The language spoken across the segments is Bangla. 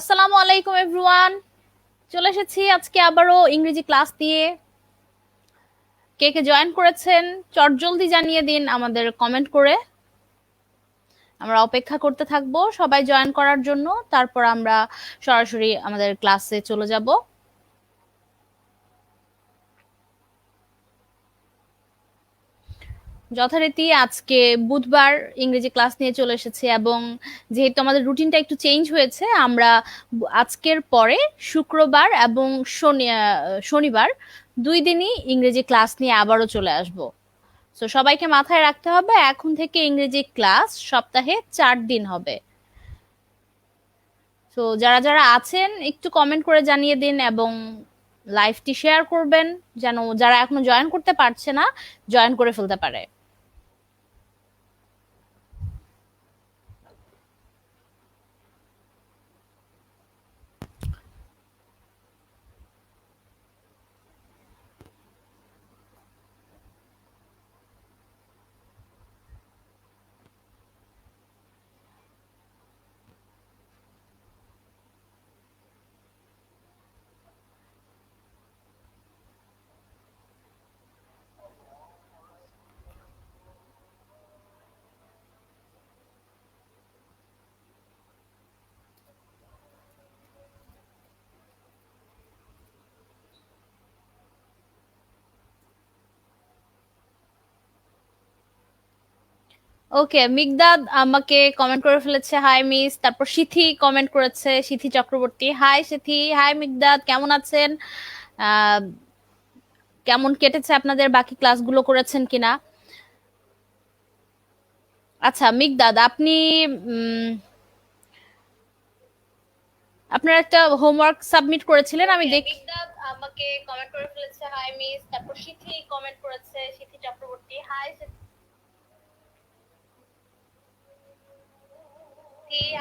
আসসালামু আলাইকুম এভরিওয়ান। চলে এসেছি আজকে আবারও ইংরেজি ক্লাস দিয়ে। কে কে জয়েন করেছেন চটজলদি জানিয়ে দিন আমাদের কমেন্ট করে। আমরা অপেক্ষা করতে থাকবো সবাই জয়েন করার জন্য, তারপর আমরা সরাসরি আমাদের ক্লাসে চলে যাব। যথারীতি আজকে বুধবার ইংরেজি ক্লাস নিয়ে চলে এসেছি, এবং যেহেতু আমাদের রুটিনটা একটু চেঞ্জ হয়েছে, আমরা আজকের পরে শুক্রবার এবং শনিবার 2 দিনই ইংরেজি ক্লাস নিয়ে আবারও চলে আসব। তো সবাইকে মাথায় রাখতে হবে এখন থেকে ইংরেজি ক্লাস সপ্তাহে 4 দিন হবে। তো যারা যারা আছেন একটু কমেন্ট করে জানিয়ে দিন, এবং লাইভটি শেয়ার করবেন যেন যারা এখনো জয়েন করতে পারছে না জয়েন করে ফেলতে পারে। ওকে, মিগদাদ আমাকে কমেন্ট করে ফেলেছে, হাই মিস। তারপর সিথি কমেন্ট করেছে, সিথি চক্রবর্তী, হাই সিথি। হাই মিগদাদ, কেমন আছেন? আহ কেমন কেটেছে আপনাদের, বাকি ক্লাসগুলো করেছেন কিনা? আচ্ছা মিগদাদ, আপনি উম, আপনার একটা হোমওয়ার্ক সাবমিট করেছিলেন, আমি দেখি। মিগদাদ আমাকে কমেন্ট করে ফেলেছে, হাই মিস। তারপর সিথি কমেন্ট করেছে, সিথি চক্রবর্তী, হাই সিথি।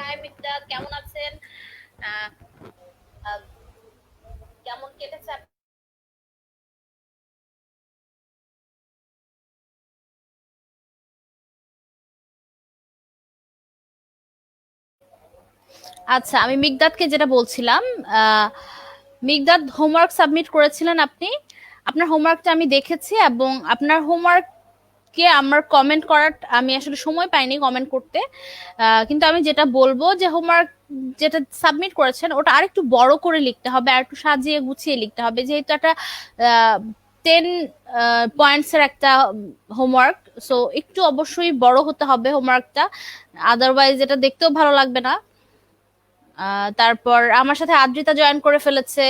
হাই মিগদাদ, কেমন আছেন? আহ আহ, কেমন কেটেছে? আচ্ছা, আমি মিগদাদকে যেটা বলছিলাম, আহ, মিগদাদ হোমওয়ার্ক সাবমিট করেছিলেন আপনি। আপনার হোমওয়ার্কটা আমি দেখেছি, এবং আপনার হোমওয়ার্ক কে আমার কমেন্ট করার আমি আসলে সময় পাইনি কমেন্ট করতে। কিন্তু আমি যেটা বলবো যে হোমওয়ার্ক যেটা সাবমিট করেছেন ওটা আরেকটু বড় করে লিখতে হবে, আর একটু সাজিয়ে গুছিয়ে লিখতে হবে, যেহেতু একটা 10 পয়েন্টস এর একটা হোমওয়ার্ক। সো একটু অবশ্যই বড় হতে হবে হোমওয়ার্কটা, আদারওয়াইজ এটা দেখতেও ভালো লাগবে না। তারপর আমার সাথে আদ্রিতা জয়েন করে ফেলেছে।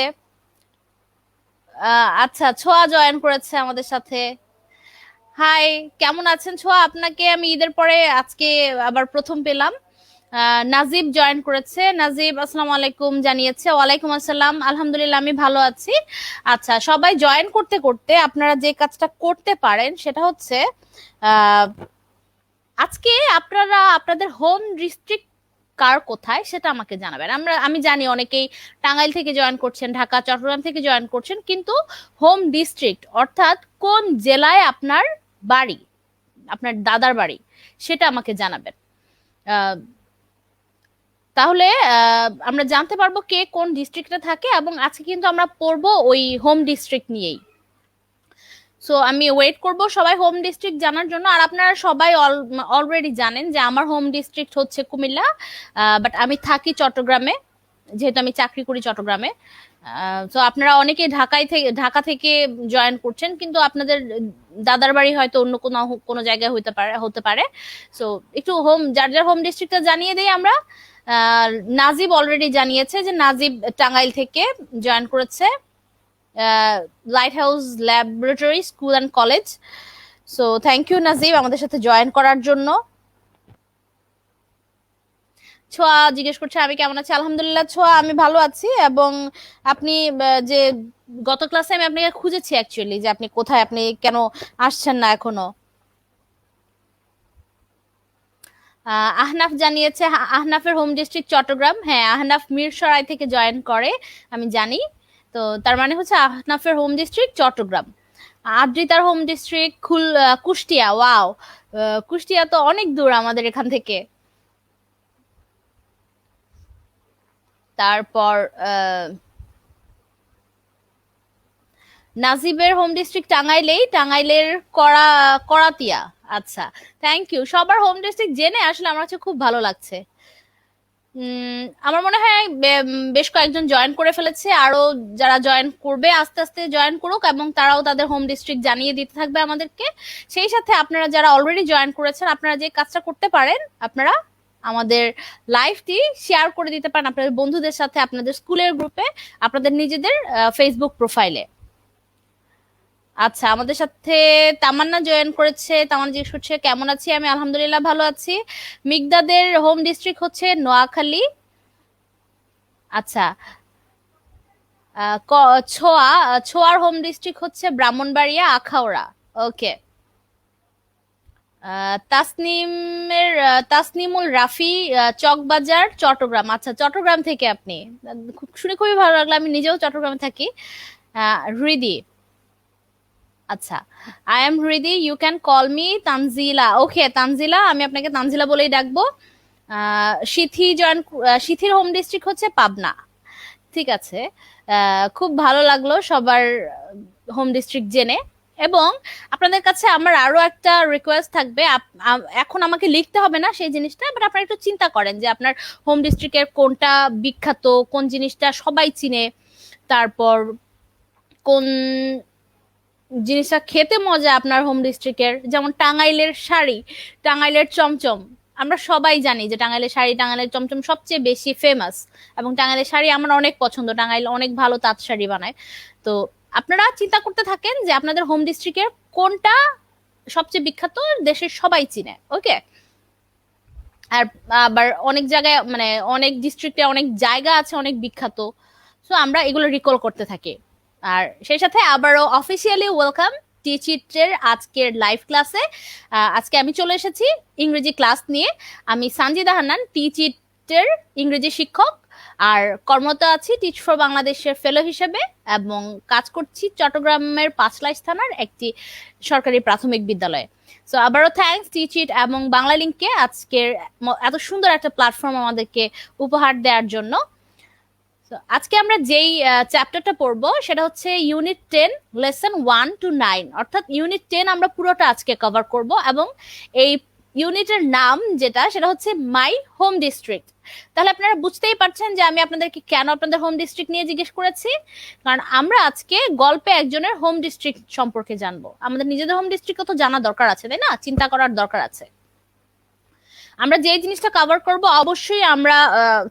আচ্ছা, ছোঁয়া জয়েন করেছে আমাদের সাথে। হাই, কেমন আছেন ছোঁয়া? আপনাকে আমি ঈদের পরে আজকে আবার প্রথম পেলাম। নাজিব জয়েন করেছে, নাজিব আসসালামু আলাইকুম জানিয়েছে। ওয়ালাইকুম আসসালাম, আলহামদুলিল্লাহ আমি ভালো আছি। আচ্ছা, সবাই জয়েন করতে করতে আপনারা যে কাজটা করতে পারেন সেটা হচ্ছে, আহ আজকে আপনারা আপনাদের হোম ডিস্ট্রিক্ট কার কোথায় সেটা আমাকে জানাবেন। আমি জানি অনেকেই টাঙ্গাইল থেকে জয়েন করছেন, ঢাকা চট্টগ্রাম থেকে জয়েন করছেন, কিন্তু হোম ডিস্ট্রিক্ট অর্থাৎ কোন জেলায় আপনার বাড়ি, আপনার দাদার বাড়ি, সেটা আমাকে জানাবেন। আহ, তাহলে আমরা জানতে পারবো কে কোন ডিস্ট্রিক্টে থাকে, এবং আজকে কিন্তু আমরা পড়বো ওই হোম ডিস্ট্রিক্ট নিয়েই। সো আমি ওয়েট করব সবাই হোম ডিস্ট্রিক্ট জানার জন্য। আর আপনারা সবাই অলরেডি জানেন যে আমার হোম ডিস্ট্রিক্ট হচ্ছে কুমিল্লা, বাট আমি থাকি চট্টগ্রামে, যেহেতু আমি চাকরি করি চট্টগ্রামে। তো আপনারা অনেকে ঢাকা থেকে জয়েন করছেন, কিন্তু আপনাদের দাদার বাড়ি হয়তো অন্য কোনো কোনো জায়গায় হতে পারে। সো একটু যার যার হোম ডিস্ট্রিক্টটা জানিয়ে দেই আমরা। নাজিব অলরেডি জানিয়েছে যে নাজিব টাঙ্গাইল থেকে জয়েন করেছে, lighthouse laboratory school and college. So thank you Najib আমাদের সাথে জয়েন করার জন্য। ছোঁয়া জিজ্ঞেস করছে আমি কেমন আছি। আলহামদুলিল্লাহ ছোঁয়া, আমি ভালো আছি। এবং আপনি যে গত ক্লাসে আমি আপনাকে খুঁজেছি অ্যাকচুয়ালি, যে আপনি কোথায়, আপনি কেন আসছেন না এখনো। আহনাফ জানিয়েছে, আহনাফের হোম ডিস্ট্রিক্ট চট্টগ্রাম। হ্যাঁ, আহনাফ মিরসরাই থেকে জয়েন করে, আমি জানি। তো তার মানে হচ্ছে আহনাফের হোম ডিস্ট্রিক্ট চট্টগ্রাম। আদ্রিতার home district Kushtia. Wow, Kushtia তো অনেক দূর আমাদের এখান থেকে। তারপর নাজিবের হোম ডিস্ট্রিক্ট টাঙ্গাইলের করাতিয়া। আচ্ছা, থ্যাংক ইউ। সবার হোম ডিস্ট্রিক্ট জেনে আসলে আমার কাছে খুব ভালো লাগছে। আমার মনে হয় বেশ কয়েকজন জয়েন করে ফেলেছে, আরো যারা জয়েন করবে আস্তে আস্তে জয়েন করুক, এবং তারাও তাদের হোম ডিস্ট্রিক্ট জানিয়ে দিতে থাকবে আমাদেরকে। সেই সাথে আপনারা যারা অলরেডি জয়েন করেছেন, আপনারা যে কাজটা করতে পারেন, আপনারা আমাদের লাইভটি শেয়ার করে দিতে পারেন আপনাদের বন্ধুদের সাথে, আপনাদের স্কুলের গ্রুপে, আপনাদের নিজেদের ফেসবুক প্রোফাইলে। আচ্ছা, আমাদের সাথে তামান্না জয়েন করেছে। তামান্না জিজ্ঞেস করছে কেমন আছি, আমি আলহামদুলিল্লাহ ভালো আছি। মিগদাদের হোম ডিস্ট্রিক্ট হচ্ছে নোয়াখালী। আচ্ছা, ছোয়ার হোম ডিস্ট্রিক্ট হচ্ছে ব্রাহ্মণবাড়িয়া আখাউড়া। ওকে। তাসনিমুল রাফি চকবাজার চট্টগ্রাম। আচ্ছা, চট্টগ্রাম থেকে আপনি, শুনে খুবই ভালো লাগলো। আমি নিজেও চট্টগ্রামে থাকি। হৃদি, আচ্ছা, I am Hridi, you can call me Tanzila. Okay Tanzila, আমি আপনাকে তানজিলা বলেই ডাকবো। সিথির হোম ডিস্ট্রিক্ট হচ্ছে পাবনা। ঠিক আছে, খুব ভালো লাগলো সবার হোম ডিস্ট্রিক্ট জেনে। এবং আপনাদের কাছে আমার আরো একটা রিকোয়েস্ট থাকবে, এখন আমাকে লিখতে হবে না সেই জিনিসটা, বাট আপনারা একটু চিন্তা করেন যে আপনার হোম ডিস্ট্রিক্টের কোনটা বিখ্যাত, কোন জিনিসটা সবাই চিনে, তারপর কোন জিনিসটা খেতে মজা আপনার হোম ডিস্ট্রিক্টের। যেমন টাঙ্গাইলের শাড়ি, টাঙ্গাইলের চমচম, আমরা সবাই জানি যে টাঙ্গাইলের শাড়ি, টাঙ্গাইলের চমচম সবচেয়ে বেশি ফেমাস। এবং টাঙ্গাইলের শাড়ি আমার অনেক পছন্দ, টাঙ্গাইল অনেক ভালো তাঁত শাড়ি বানায়। তো আপনারা চিন্তা করতে থাকেন যে আপনাদের হোম ডিস্ট্রিক্টের কোনটা সবচেয়ে বিখ্যাত, দেশের সবাই চিনে। ওকে। আর আবার অনেক জায়গায়, মানে অনেক ডিস্ট্রিক্টে অনেক জায়গা আছে অনেক বিখ্যাত, সো আমরা এগুলো রিকল করতে থাকি। আর সেই সাথে আবারও অফিসিয়ালি ওয়েলকাম টিচিটের আজকের লাইভ ক্লাসে। আজকে আমি চলে এসেছি ইংরেজি ক্লাস নিয়ে। আমি সানজিদা হান্নান, টিচিটের ইংরেজি শিক্ষক, আর কর্মরত আছি টিচ ফর বাংলাদেশের ফেলো হিসেবে, এবং কাজ করছি চট্টগ্রামের পাঁচলাইশ থানার একটি সরকারি প্রাথমিক বিদ্যালয়ে। সো আবারও থ্যাঙ্কস টিচিট এবং বাংলা লিঙ্ককে আজকের এত সুন্দর একটা প্ল্যাটফর্ম আমাদেরকে উপহার দেওয়ার জন্য। আজকে আমরা যেই চ্যাপ্টারটা পড়বো সেটা হচ্ছে ইউনিট 10 লেসন 1 to 9, অর্থাৎ ইউনিট 10 আমরা পুরোটা আজকে কভার করব। এবং এই ইউনিটের নাম যেটা, সেটা হচ্ছে মাই হোম ডিস্ট্রিক্ট। তাহলে আপনারা বুঝতেই পারছেন যে আমি আপনাদেরকে কেন আপনাদের হোম ডিস্ট্রিক্ট নিয়ে জিজ্ঞেস করেছি, কারণ আমরা আজকে গল্পে একজনের হোম ডিস্ট্রিক্ট সম্পর্কে জানবো। আমাদের নিজেদের হোম ডিস্ট্রিক্ট তো জানা দরকার আছে, তাই না? চিন্তা করার দরকার আছে। আমরা যে জিনিসটা কভার করব, অবশ্যই আমরা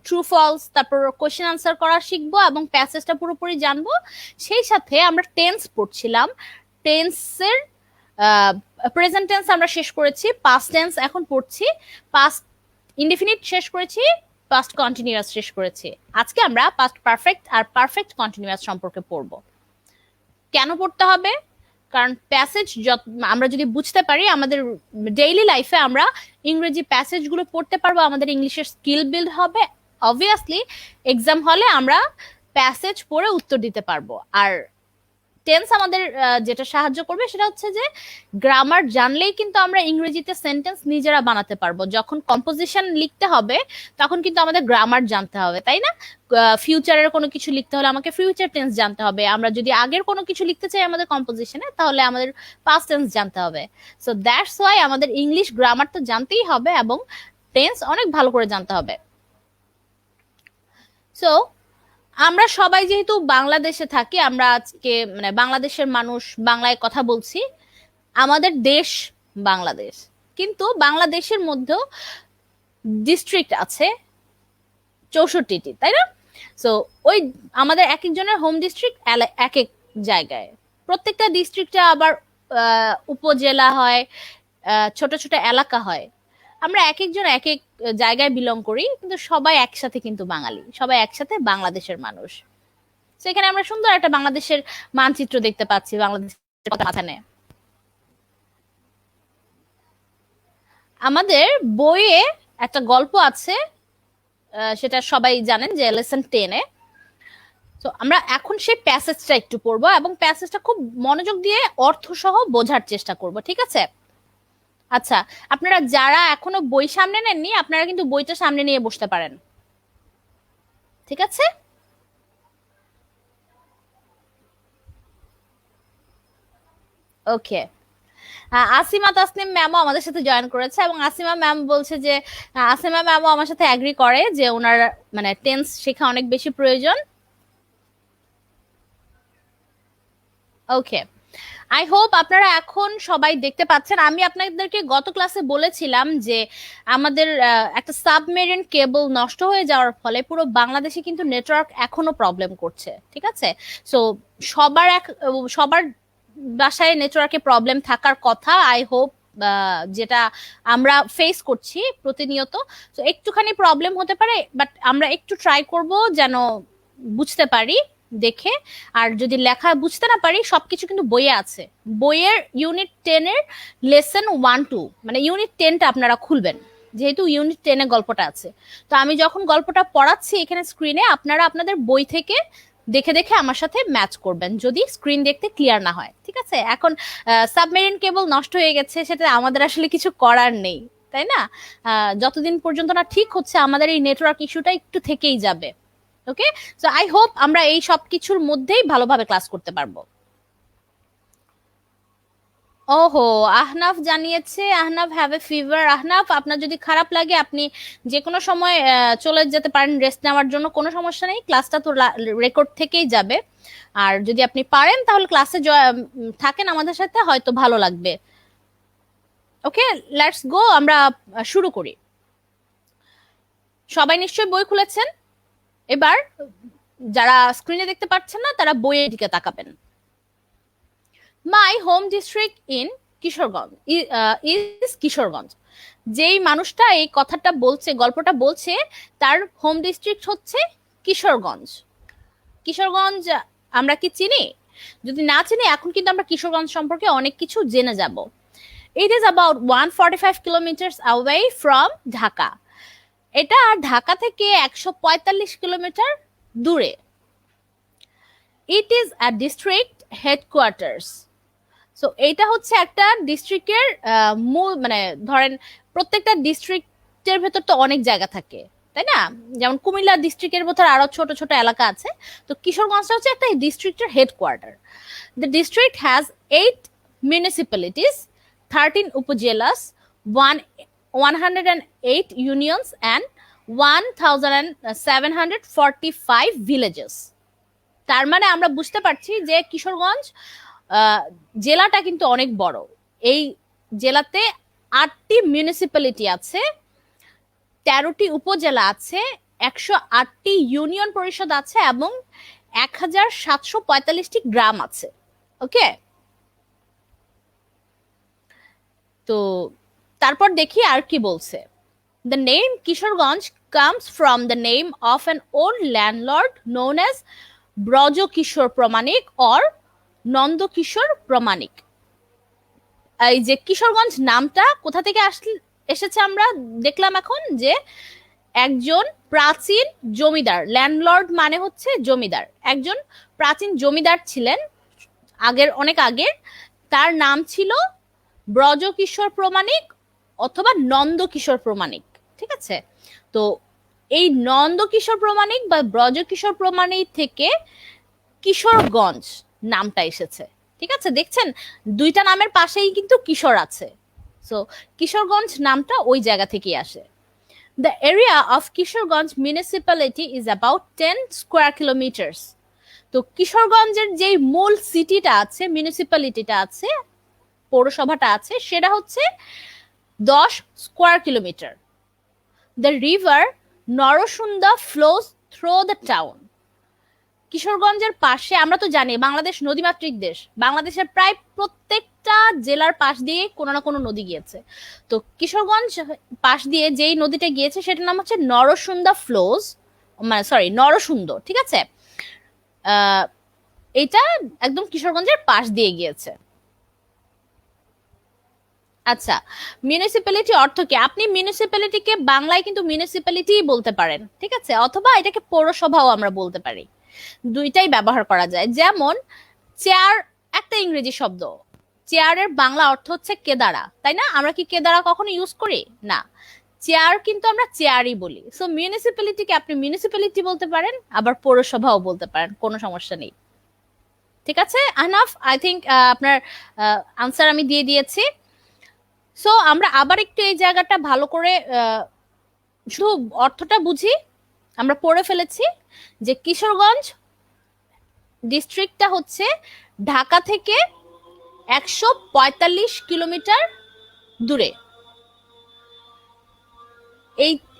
ট্রু ফলস, তারপর কোশ্চেন আনসার করা শিখবো এবং প্যাসেজটা পুরোপুরি জানবো। সেই সাথে আমরা টেন্স পড়ছিলাম, টেন্সের প্রেজেন্ট টেন্স আমরা শেষ করেছি, পাস্ট টেন্স এখন পড়ছি, পাস্ট ইনডিফিনিট শেষ করেছি, পাস্ট কন্টিনিউয়াস শেষ করেছি। আজকে আমরা পাস্ট পারফেক্ট আর পারফেক্ট কন্টিনিউয়াস সম্পর্কে পড়বো। কেন পড়তে হবে? কারণ প্যাসেজ আমরা যদি বুঝতে পারি, আমাদের ডেইলি লাইফে আমরা ইংরেজি প্যাসেজগুলো পড়তে পারবো, আমাদের ইংলিশের স্কিল বিল্ড হবে। অবভিয়াসলি এক্সাম হলে আমরা প্যাসেজ পড়ে উত্তর দিতে পারবো। আর টেন্স আমাদের যেটা সাহায্য করবে সেটা হচ্ছে যে গ্রামার জানলেই কিন্তু আমরা ইংরেজিতে সেন্টেন্স নিজেরা বানাতে পারবো। যখন কম্পোজিশন লিখতে হবে তখন কিন্তু আমাদের গ্রামার জানতে হবে, তাই না? ফিউচারের কোনো কিছু লিখতে হলে আমাকে ফিউচার টেন্স জানতে হবে। আমরা যদি আগের কোনো কিছু লিখতে চাই আমাদের কম্পোজিশনে, তাহলে আমাদের পাস্ট টেন্স জানতে হবে। সো দ্যাটস ওয়াই আমাদের ইংলিশ গ্রামার তো জানতেই হবে এবং টেন্স অনেক ভালো করে জানতে হবে। সো আমরা সবাই যেহেতু বাংলাদেশে থাকি, আমরা আজকে মানে বাংলাদেশের মানুষ, বাংলায় কথা বলছি। আমাদের দেশ বাংলাদেশ, কিন্তু বাংলাদেশের মধ্যেও ডিস্ট্রিক্ট আছে 64টি, তাই না? সো ওই আমাদের এক একজনের হোম ডিস্ট্রিক্ট এক এক জায়গায়, প্রত্যেকটা ডিস্ট্রিক্টে আবার উপজেলা হয়, ছোট ছোট এলাকা হয়। আমরা এক একজন এক এক জায়গায় বিলং করি, কিন্তু সবাই একসাথে কিন্তু বাঙালি, সবাই একসাথে বাংলাদেশের মানুষ। সেখানে আমরা সুন্দর একটা বাংলাদেশের মানচিত্র দেখতে পাচ্ছি বাংলাদেশের মাঝখানে। আমাদের বইয়ে একটা গল্প আছে, সেটা সবাই জানেন যে লেসন 10-এ। তো আমরা এখন সেই প্যাসেজটা একটু পড়বো এবং প্যাসেজটা খুব মনোযোগ দিয়ে অর্থ সহ বোঝার চেষ্টা করব, ঠিক আছে? আচ্ছা, আপনারা যারা এখনো বই সামনে নেননি, আপনারা কিন্তু বইটা সামনে নিয়ে বসতে পারেন, ঠিক আছে? ওকে। আসিমা তাসনিম ম্যামও আমাদের সাথে জয়েন করেছে, এবং আসিমা ম্যাম বলছে যে আসিমা ম্যামও আমার সাথে অ্যাগ্রি করে যে ওনার মানে টেন্স শেখা অনেক বেশি প্রয়োজন। ওকে, আই হোপ আপনারা এখন সবাই দেখতে পাচ্ছেন। আমি আপনাদেরকে গত ক্লাসে বলেছিলাম যে আমাদের একটা সাবমেরিন কেবল নষ্ট হয়ে যাওয়ার ফলে পুরো বাংলাদেশে কিন্তু নেটওয়ার্ক এখনো প্রবলেম করছে, ঠিক আছে? সো সবার বাসায় নেটওয়ার্কে প্রবলেম থাকার কথা, আই হোপ, যেটা আমরা ফেস করছি প্রতিনিয়ত। তো একটুখানি প্রবলেম হতে পারে, বাট আমরা একটু ট্রাই করব যেন বুঝতে পারি দেখে। আর যদি লেখা বুঝতে না পারি, সবকিছু কিন্তু বইয়ে আছে। বইয়ের ইউনিট 10 এর লেসন 1-2, মানে ইউনিট 10টা আপনারা খুলবেন, যেহেতু ইউনিট 10-এ গল্পটা আছে। তো আমি যখন গল্পটা পড়াচ্ছি এখানে স্ক্রিনে, আপনারা আপনাদের বই থেকে দেখে দেখে আমার সাথে ম্যাচ করবেন যদি স্ক্রিন দেখতে ক্লিয়ার না হয়, ঠিক আছে? এখন সাবমেরিন কেবল নষ্ট হয়ে গেছে, সেটা আমাদের আসলে কিছু করার নেই, তাই না? যতদিন পর্যন্ত না ঠিক হচ্ছে, আমাদের এই নেটওয়ার্ক ইস্যুটা একটু থেকেই যাবে। ওকে, সো আই হোপ আমরা এই সব কিছুর মধ্যেই ভালোভাবে ক্লাস করতে পারবো। ওহো, আহনাফ জানিয়েছে Ahnaf have a fever. Ahnaf, আপনার যদি খারাপ লাগে আপনি যে কোনো সময় চলে যেতে পারেন রেস্ট নেওয়ার জন্য, কোনো সমস্যা নেই, ক্লাসটা তো রেকর্ড থেকেই যাবে। আর যদি আপনি পারেন তাহলে ক্লাসে থাকেন আমাদের সাথে, হয়তো ভালো লাগবে। ওকে, লেটস গো, আমরা শুরু করি। সবাই নিশ্চয়ই বই খুলেছেন। এবার যারা স্ক্রিনে দেখতে পাচ্ছেন না তারা বইয়ের দিকে তাকাবেন। মাই home district in Kishoreganj is Kishoreganj. যেই মানুষটা এই কথাটা বলছে, গল্পটা বলছে, তার হোম ডিস্ট্রিক্ট হচ্ছে কিশোরগঞ্জ। কিশোরগঞ্জ আমরা কি চিনি? যদি না চিনি, এখন কিন্তু আমরা কিশোরগঞ্জ সম্পর্কে অনেক কিছু জেনে যাব। It is about 145 kilometre away from Dhaka. এটা ঢাকা থেকে 145 কিলোমিটার দূরে। It is a district headquarters. So এইটা হচ্ছে একটা ডিস্ট্রিক্টের মূল, মানে ধরেন প্রত্যেকটা ডিস্ট্রিক্টের ভেতর তো অনেক জায়গা থাকে, তাই না? যেমন কুমিল্লা ডিস্ট্রিক্টের ভেতর আরো ছোট ছোট এলাকা আছে। তো কিশোরগঞ্জটা হচ্ছে একটা ডিস্ট্রিক্টের headquarter. The district has 8 municipalities, 13 upazilas, 108 unions and 1745 villages. তার মানে আমরা বুঝতে পারছি যে কিশোরগঞ্জ জেলাটা কিন্তু অনেক বড়। এই জেলাতে 8টি মিউনিসিপ্যালিটি আছে, 13টি উপজেলা আছে, 108টি ইউনিয়ন পরিষদ আছে, এবং 1745টি গ্রাম আছে। ওকে, তো তারপর দেখি আর কি বলছে। The name Kishorganj comes from the name of an old landlord known as Brojo Kishore Pramanik or Nando Kishore Pramanik. এই যে কিশোরগঞ্জ নামটা কোথা থেকে এসেছে আমরা দেখলাম এখন, যে একজন প্রাচীন জমিদার, ল্যান্ডলর্ড মানে হচ্ছে জমিদার, একজন প্রাচীন জমিদার ছিলেন অনেক আগের। তার নাম ছিল ব্রজকিশোর প্রমাণিক অথবা নন্দকিশোর প্রমাণিক, ঠিক আছে? তো এই নন্দকিশোর প্রমাণিক বা ব্রজকিশোর প্রমাণিক থেকে কিশোরগঞ্জ নামটা এসেছে, ঠিক আছে? দেখছেন দুইটা নামের পাশেই কিন্তু কিশোর আছে। সো কিশোরগঞ্জ নামটা ওই জায়গা থেকেই আসে। The area of Kishorganj municipality is about 10 square kilometers. তো কিশোরগঞ্জের যে মূল সিটিটা আছে, মিউনিসিপ্যালিটিটা আছে, পৌরসভাটা আছে, সেটা হচ্ছে 10 square kilometre. The river Narsunda flows through the town. কিশোরগঞ্জের পাশে, আমরা তো জানি বাংলাদেশ নদীমাতৃক দেশ, বাংলাদেশের প্রায় প্রত্যেকটা জেলার পাশ দিয়ে কোনো না কোনো নদী গিয়েছে। তো কিশোরগঞ্জ পাশ দিয়ে যেই নদীটা গিয়েছে সেটার নাম হচ্ছে নরসুন্দা ফ্লোজ, মানে সরি নরসুন্দ, ঠিক আছে? এটা একদম কিশোরগঞ্জের পাশ দিয়ে গিয়েছে। আচ্ছা, মিউনিসিপ্যালিটি অর্থ কি? আপনি মিউনিসিপ্যালিটিকে বাংলায় কিন্তু মিউনিসিপ্যালিটি বলতে পারেন, ঠিক আছে? অথবা এটাকে পৌরসভাও আমরা বলতে পারি, দুইটাই ব্যবহার করা যায়। যেমন চেয়ার একটা ইংরেজি শব্দ, চেয়ারের বাংলা অর্থ হচ্ছে কেদারা, তাই না? আমরা কি কেদারা কখনো ইউজ করি না? চেয়ার কিন্তু আমরা চেয়ারই বলি। সো মিউনিসিপ্যালিটিকে আপনি মিউনিসিপ্যালিটি বলতে পারেন, আবার পৌরসভাও বলতে পারেন, কোনো সমস্যা নেই। ঠিক আছে, আনাফ, আই থিঙ্ক আপনার আনসার আমি দিয়ে দিয়েছি। সো আমরা আবার একটু এই জায়গাটা ভালো করে শুধু অর্থটা বুঝি। আমরা পড়ে ফেলেছি যে কিশোরগঞ্জ ডিস্ট্রিক্টটা হচ্ছে ঢাকা থেকে 145 কিলোমিটার দূরে।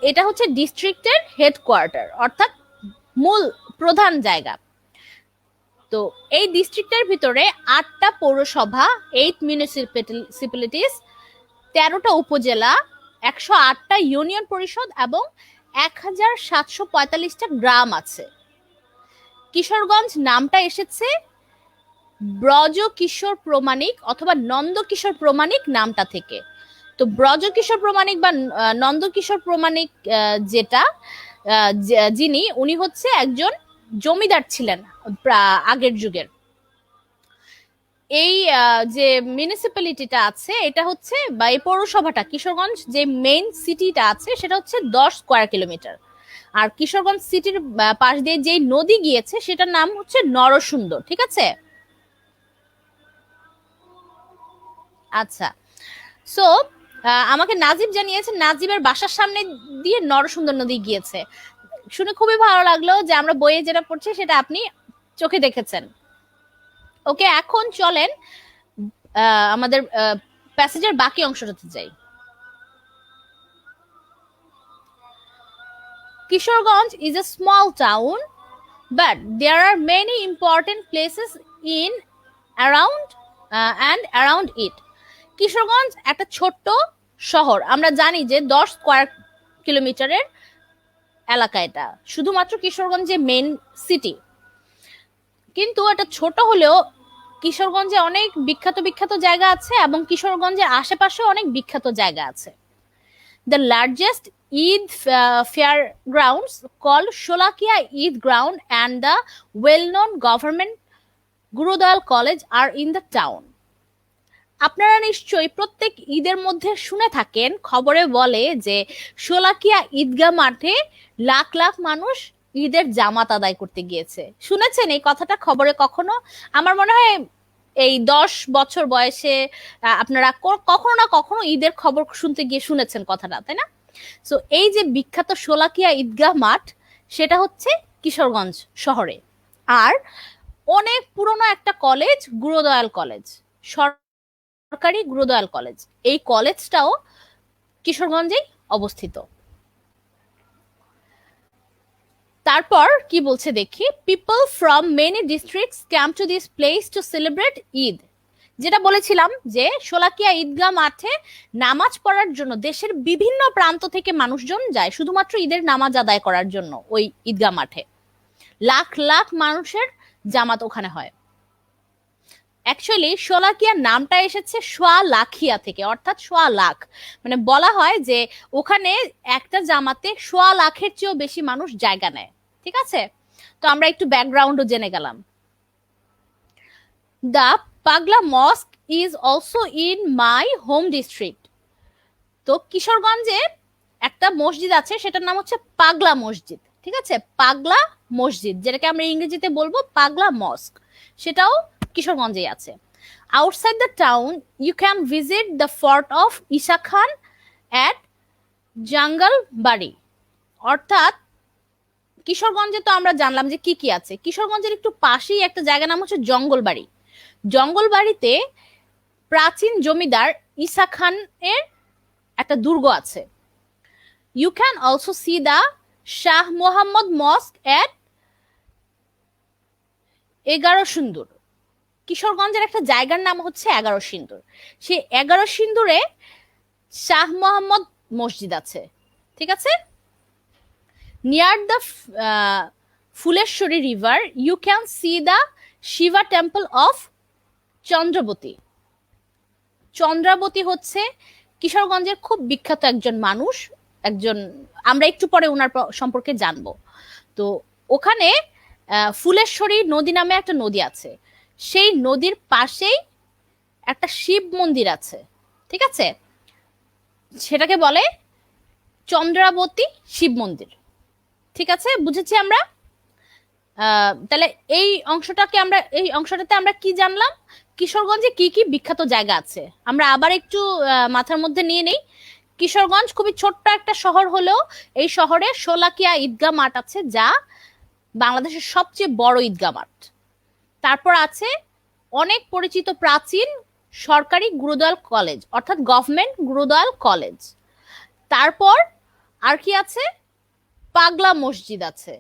এটা হচ্ছে ডিস্ট্রিক্টের হেডকোয়ার্টার, অর্থাৎ মূল প্রধান জায়গা। তো এই ডিস্ট্রিক্টের ভিতরে 8টা পৌরসভা, 8 মিউনিসিপ্যালিটিস, 13টা উপজেলা, 108টা ইউনিয়ন পরিষদ এবং 1745টা গ্রাম আছে। কিশোরগঞ্জ নামটা এসেছে ব্রজ কিশোর প্রমাণিক অথবা নন্দকিশোর প্রমাণিক নামটা থেকে। তো ব্রজ কিশোর প্রমাণিক বা নন্দকিশোর প্রমাণিক যেটা যিনি, উনি হচ্ছে একজন জমিদার ছিলেন আগের যুগের। এই যে মিউনিসিপ্যালিটিটা আছে এটা হচ্ছে, বা এই পৌরসভাটা, কিশোরগঞ্জ যে মেইন সিটিটা আছে সেটা হচ্ছে 10 স্কয়ার কিলোমিটার। আর কিশোরগঞ্জ সিটির পাশ দিয়ে যে নদী গিয়েছে সেটার নাম হচ্ছে নরসুন্দর। ঠিক আছে, আচ্ছা। সো আমাকে নাজিব জানিয়েছে নাজিবের বাসার সামনে দিয়ে নরসুন্দর নদী গিয়েছে। শুনে খুবই ভালো লাগলো যে আমরা বইয়ে যেটা পড়ছি সেটা আপনি চোখে দেখেছেন। ওকে, এখন চলেন আমাদের প্যাসেজের বাকি অংশটাতে যাই। Kishoreganj is a small town, but there are many important places in around and around it. Kishoreganj একটা ছোট্ট শহর। আমরা জানি যে 10 স্কয়ার কিলোমিটারের এলাকা এটা, শুধুমাত্র কিশোরগঞ্জে মেইন সিটি। কিন্তু এটা ছোট হলেও কিশোরগঞ্জে অনেক বিখ্যাত বিখ্যাত জায়গা আছে এবং কিশোরগঞ্জের আশেপাশে অনেক বিখ্যাত জায়গা আছে। The largest Eid fairgrounds called Sholakia Eid Ground and the well-known government Gurudayal College are in the town. আপনারা নিশ্চয়ই প্রত্যেক ঈদের মধ্যে শুনে থাকেন, খবরে বলে যে শোলাকিয়া ঈদগাহ মাঠে লাখ লাখ মানুষ ঈদের জামাত আদায় করতে গিয়েছে। শুনেছেন এই কথাটা খবরে কখনো? আমার মনে হয় এই 10 বছর বয়সে আপনারা কখনো না কখনো ঈদের খবর শুনতে গিয়ে শুনেছেন কথাটা, তাই না? সো এই যে বিখ্যাত শোলাকিয়া ঈদগাহ মাঠ, সেটা হচ্ছে কিশোরগঞ্জ শহরে। আর অনেক পুরনো একটা কলেজ, গুরুদয়াল কলেজ, সরকারি গুরুদয়াল কলেজ, এই কলেজটাও কিশোরগঞ্জেই অবস্থিত। তারপর কি বলছে দেখি, people from many districts came to this place to celebrate Eid. যেটা বলেছিলাম যে শোলাকিয়া ঈদগাহ মাঠে নামাজ পড়ার জন্য দেশের বিভিন্ন প্রান্ত থেকে মানুষজন যায় শুধুমাত্র ঈদের নামাজ আদায় করার জন্য। ওই ঈদগাহ মাঠে লাখ লাখ মানুষের জামাত ওখানে হয়। অ্যাকচুয়ালি শোলাকিয়া নামটা এসেছে সোয়া লাখিয়া থেকে, অর্থাৎ সোয়া লাখ। মানে বলা হয় যে ওখানে একটা জামাতে সোয়া লাখের চেয়েও বেশি মানুষ জায়গা নেয়। ঠিক আছে, তো আমরা একটু ব্যাকগ্রাউন্ডও জেনে গেলাম। The Pagla mosque is also in my home district. তো কিশোরগঞ্জে একটা মসজিদ আছে, সেটার নাম হচ্ছে পাগলা মসজিদ। ঠিক আছে, পাগলা মসজিদ, যেটাকে আমরা ইংরেজিতে বলবো পাগলা মস্ক, সেটাও কিশোরগঞ্জেই আছে। Outside the town you can visit the fort of Isa Khan at Jangalbari. অর্থাৎ কিশোরগঞ্জে তো আমরা জানলাম যে কি কি আছে, কিশোরগঞ্জের একটু পাশেই একটা জায়গার নাম হচ্ছে জঙ্গলবাড়ি। জঙ্গলবাড়িতে প্রাচীন জমিদার ঈসা খান এর একটা দুর্গ আছে। ইউ ক্যান অলসো সি দা শাহ মোহাম্মদ মস্ক এট 11 সিন্দুর। কিশোরগঞ্জের একটা জায়গার নাম হচ্ছে 11 সিন্দুর। সেই 11 সিন্দুরে শাহ মোহাম্মদ মসজিদ আছে। ঠিক আছে, near the Phuleshwari river you can see the Shiva temple of Chandrabati. Chandrabati হচ্ছে কিশোরগঞ্জের খুব বিখ্যাত একজন মানুষ, একজন, আমরা একটু পরে ওনার সম্পর্কে জানবো। তো ওখানে ফুলেশ্বরী নদী নামে একটা নদী আছে, সেই নদীর পাশেই একটা শিব মন্দির আছে। ঠিক আছে, সেটাকে বলে চন্দ্রাবতী শিব মন্দির। ঠিক আছে, বুঝেছি আমরা। তাহলে এই অংশটাতে আমরা কি জানলাম, কিশোরগঞ্জে কি কি বিখ্যাত জায়গা আছে আমরা আবার একটু মাথার মধ্যে নিয়ে নেই। কিশোরগঞ্জ খুবই ছোট্ট একটা শহর হলেও এই শহরে শোলাকিয়া ঈদগাহ মাঠ আছে, যা বাংলাদেশের সবচেয়ে বড় ঈদগাহ মাঠ। তারপর আছে অনেক পরিচিত প্রাচীন সরকারি গুরুদয়াল কলেজ, অর্থাৎ গভর্নমেন্ট গুরুদয়াল কলেজ। তারপর আর কি আছে, পাগলা মসজিদ আছে।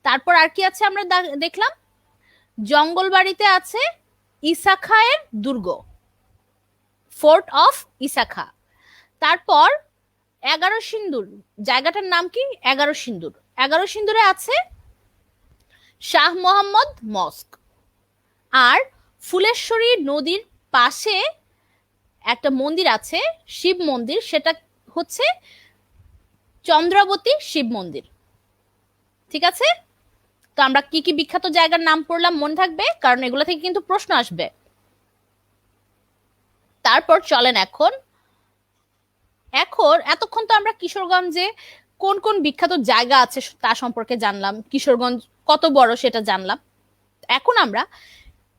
তারপর আর কি আছে আমরা দেখলাম, জঙ্গলবাড়িতে আছে ঈসা খাঁয়ের দুর্গ, ফোর্ট অফ ঈসা খাঁ। তারপর 11 সিন্দুর, জায়গাটার নাম কি, 11 সিন্দুর। 11 সিন্দুরে আছে শাহ মোহাম্মদ মস্ক। আর ফুলেশ্বরী নদীর পাশে একটা মন্দির আছে, শিব মন্দির, সেটা হচ্ছে চন্দ্রাবতী শিব মন্দির। ঠিক আছে, তো আমরা কি কি বিখ্যাত জায়গার নাম পড়লাম মনে থাকবে, কারণ এগুলো থেকে কিন্তু প্রশ্ন আসবে। তারপর চলেন এখন এতক্ষণ তো আমরা কিশোরগঞ্জে কোন কোন বিখ্যাত জায়গা আছে তা সম্পর্কে জানলাম, কিশোরগঞ্জ কত বড় সেটা জানলাম। এখন আমরা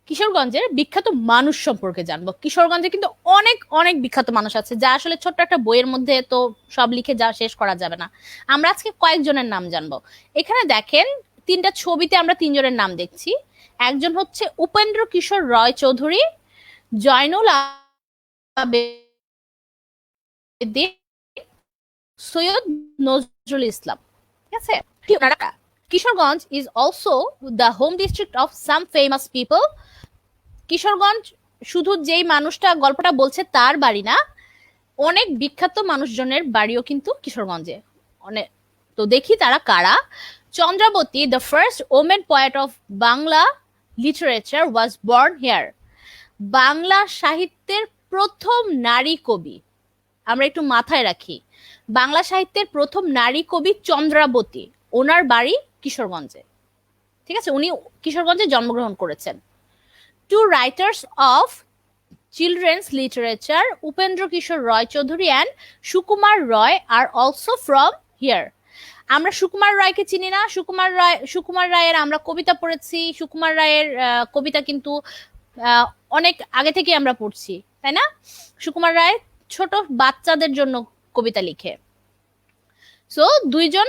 কিশোরগঞ্জের বিখ্যাত মানুষ সম্পর্কে জানবো। কিশোরগঞ্জে কিন্তু অনেক অনেক বিখ্যাত মানুষ আছে, যা আসলে ছোট্ট একটা বইয়ের মধ্যে তো সব লিখে যা শেষ করা যাবে না। আমরা আজকে কয়েকজনের নাম জানবো। এখানে দেখেন 3টা ছবিতে আমরা 3 জনের নাম দেখছি। একজন হচ্ছে উপেন্দ্র কিশোর রয় চৌধুরী, জয়নুল আবেদিন, সৈয়দ নজরুল ইসলাম। ঠিক আছে, Kishoreganj is also the home district of some famous people. Kishoreganj শুধু যেই মানুষটা গল্পটা বলছে তার বাড়ি না, অনেক বিখ্যাত মানুষজনের বাড়িও কিন্তু কিশোরগঞ্জে। অনেক, তো দেখি তারা কারা। Chandrabati, the first women poet of Bangla literature, was born here. Bangla সাহিত্যের প্রথম নারী কবি, আমরা একটু মাথায় রাখি, বাংলা সাহিত্যের প্রথম নারী কবি চন্দ্রাবতী, ওনার বাড়ি কিশোরগঞ্জে। ঠিক আছে, উনি কিশোরগঞ্জে জন্মগ্রহণ করেছেন। Two writers of children's literature, Upendra Kishore Roy Chowdhury and Sukumar Roy are also from here. আমরা সুকুমার রায়কে চিনি না। সুকুমার রায়ের আমরা কবিতা পড়েছি। সুকুমার রায়ের কবিতা কিন্তু অনেক আগে থেকে আমরা পড়ছি, তাই না? সুকুমার রায় ছোট বাচ্চাদের জন্য কবিতা লিখে। সো 2 জন